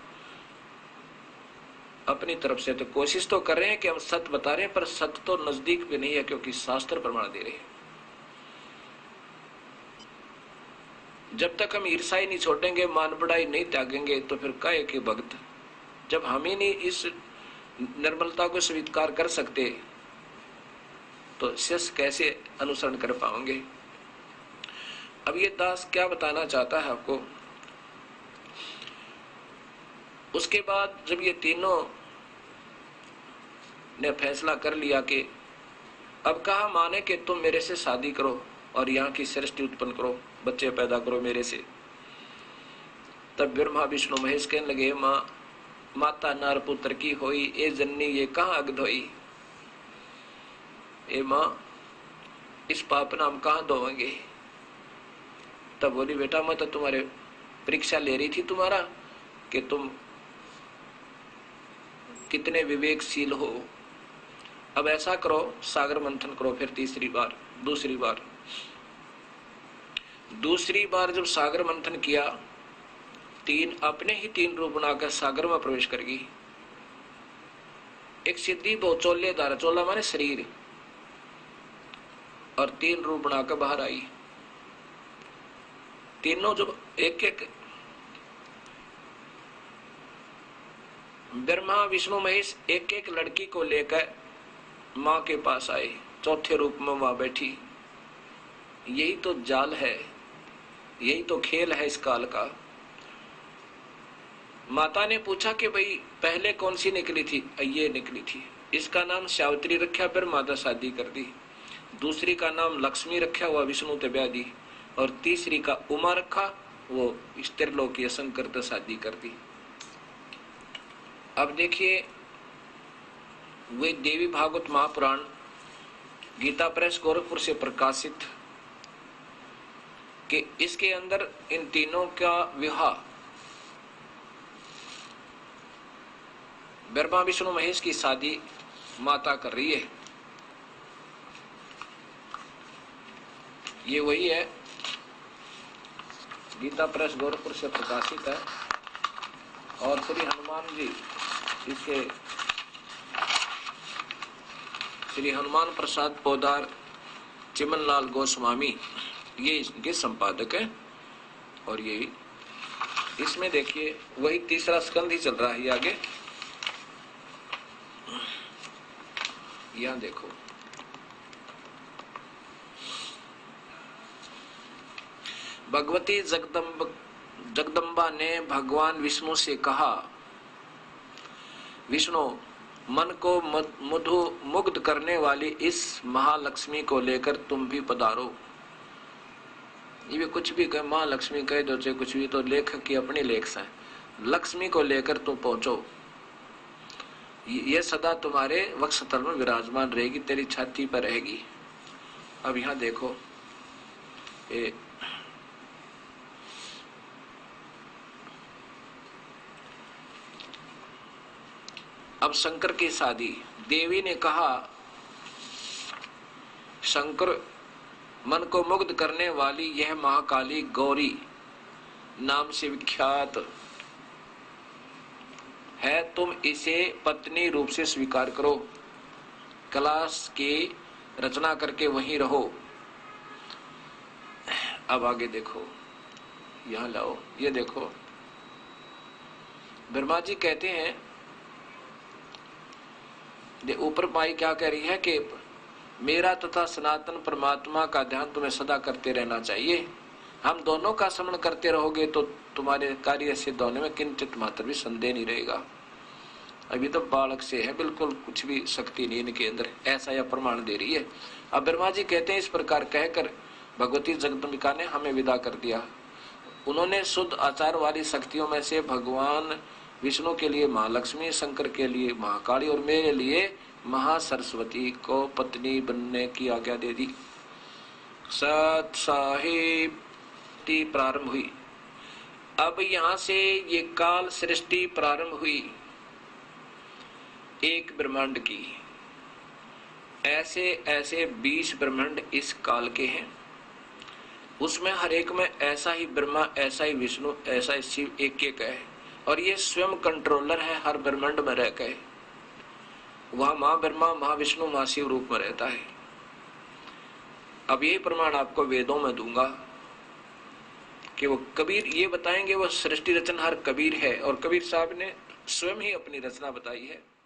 अपनी तरफ से तो कोशिश तो कर रहे हैं कि हम सत्य बता रहे हैं, पर सत्य तो नजदीक भी नहीं है, क्योंकि शास्त्र प्रमाण दे रहे हैं। जब तक हम ईर्षा ही नहीं छोड़ेंगे, मान बढ़ाई नहीं त्यागेंगे, तो फिर काहे के भक्त। जब हम ही नहीं इस निर्मलता को स्वीकार कर सकते तो शिष्य कैसे अनुसरण कर पाएंगे। अब ये दास क्या बताना चाहता है आपको। उसके बाद जब ये तीनों ने फैसला कर लिया कि अब कहा माने कि तुम मेरे से शादी करो और यहाँ की सृष्टि उत्पन्न करो, बच्चे पैदा करो मेरे से, तब ब्रह्मा विष्णु महेश कहने लगे, माँ माता नार पुत्र की होई, ए जननी ये कहाँ अग धोई। ए माँ, इस पाप नाम कहाँ धोएंगे। तब बोली, बेटा मैं तो तुम्हारे परीक्षा ले रही थी तुम्हारा कि तुम कितने विवेकशील हो। अब ऐसा करो, सागर मंथन करो। फिर दूसरी बार जब सागर मंथन किया, अपने ही तीन रूप बनाकर सागर में प्रवेश कर गई। एक सिद्धि चोलेदार, चोला माने शरीर, और तीन रूप बनाकर बाहर आई। तीनों जब एक एक ब्रह्मा विष्णु महेश एक एक लड़की को लेकर मां के पास आए, चौथे रूप में मां बैठी। यही तो जाल है, यही तो खेल है इस काल का। माता ने पूछा कि भाई पहले कौन सी निकली थी। ये निकली थी, इसका नाम सावित्री रखा, फिर माता शादी कर दी। दूसरी का नाम लक्ष्मी रखा, हुआ विष्णु ते ब्याह दी। और तीसरी का उमा रखा, वो त्रिलोकीय शंकर ते शादी कर दी। अब देखिए, वे देवी भागवत महापुराण गीता प्रेस गोरखपुर से प्रकाशित कि इसके अंदर इन तीनों का विवाह ब्रह्मा विष्णु महेश की शादी माता कर रही है। ये वही है, गीता प्रेस गोरखपुर से प्रकाशित है। और श्री हनुमान जी, इसके श्री हनुमान प्रसाद पोदार चिमनलाल गोस्वामी, ये इनके संपादक है। और ये इसमें देखिए वही तीसरा स्कंद ही चल रहा है आगे। यहां देखो, भगवती जगदम्बा ने भगवान विष्णु से कहा, विष्णु, मन को मुग्ध करने वाली इस महालक्ष्मी को लेकर तुम भी पधारो। ये भी कुछ भी कहे, महालक्ष्मी कह दो चाहे कुछ भी, तो लेखक की अपनी लेख है। लक्ष्मी को लेकर तुम पहुंचो, ये सदा तुम्हारे वक्षस्थल में विराजमान रहेगी, तेरी छाती पर रहेगी। अब यहां देखो, अब शंकर की शादी। देवी ने कहा, शंकर, मन को मुग्ध करने वाली यह महाकाली गौरी नाम से विख्यात है, तुम इसे पत्नी रूप से स्वीकार करो, कलाश की रचना करके वहीं रहो। अब आगे देखो, यहां लाओ, ये देखो, ब्रह्मा जी कहते हैं, ऊपर माई क्या कह रही है कि मेरा तथा सनातन परमात्मा का ध्यान तुम्हें सदा करते रहना चाहिए। हम दोनों का स्मरण करते रहोगे तो तुम्हारे कार्य सिद्ध होने में किंचित मात्र भी संदेह नहीं रहेगा। अभी तो बालक से है, बिल्कुल कुछ भी शक्ति नहीं इनके अंदर, ऐसा यह प्रमाण दे रही है। अब ब्रह्मा जी कहते हैं, इस प्रकार कहकर भगवती जगदम्बिका ने हमें विदा कर दिया। उन्होंने शुद्ध आचार वाली शक्तियों में से भगवान विष्णु के लिए महालक्ष्मी, शंकर के लिए महाकाली और मेरे लिए महासरस्वती को पत्नी बनने की आज्ञा दे दी। सत साहिब प्रारंभ हुई। अब यहां से ये काल सृष्टि प्रारंभ हुई एक ब्रह्मांड की। ऐसे ऐसे 20 ब्रह्मांड इस काल के हैं, उसमें हर एक में ऐसा ही ब्रह्मा, ऐसा ही विष्णु, ऐसा ही शिव एक एक है। और ये स्वयं कंट्रोलर है, हर ब्रह्मांड में रह गए। वह मां ब्रह्मा, मां विष्णु, मां शिव रूप में रहता है। अब यही प्रमाण आपको वेदों में दूंगा। कि वो कबीर ये बताएंगे, वो सृष्टि रचनहार कबीर है, और कबीर साहब ने स्वयं ही अपनी रचना बताई है।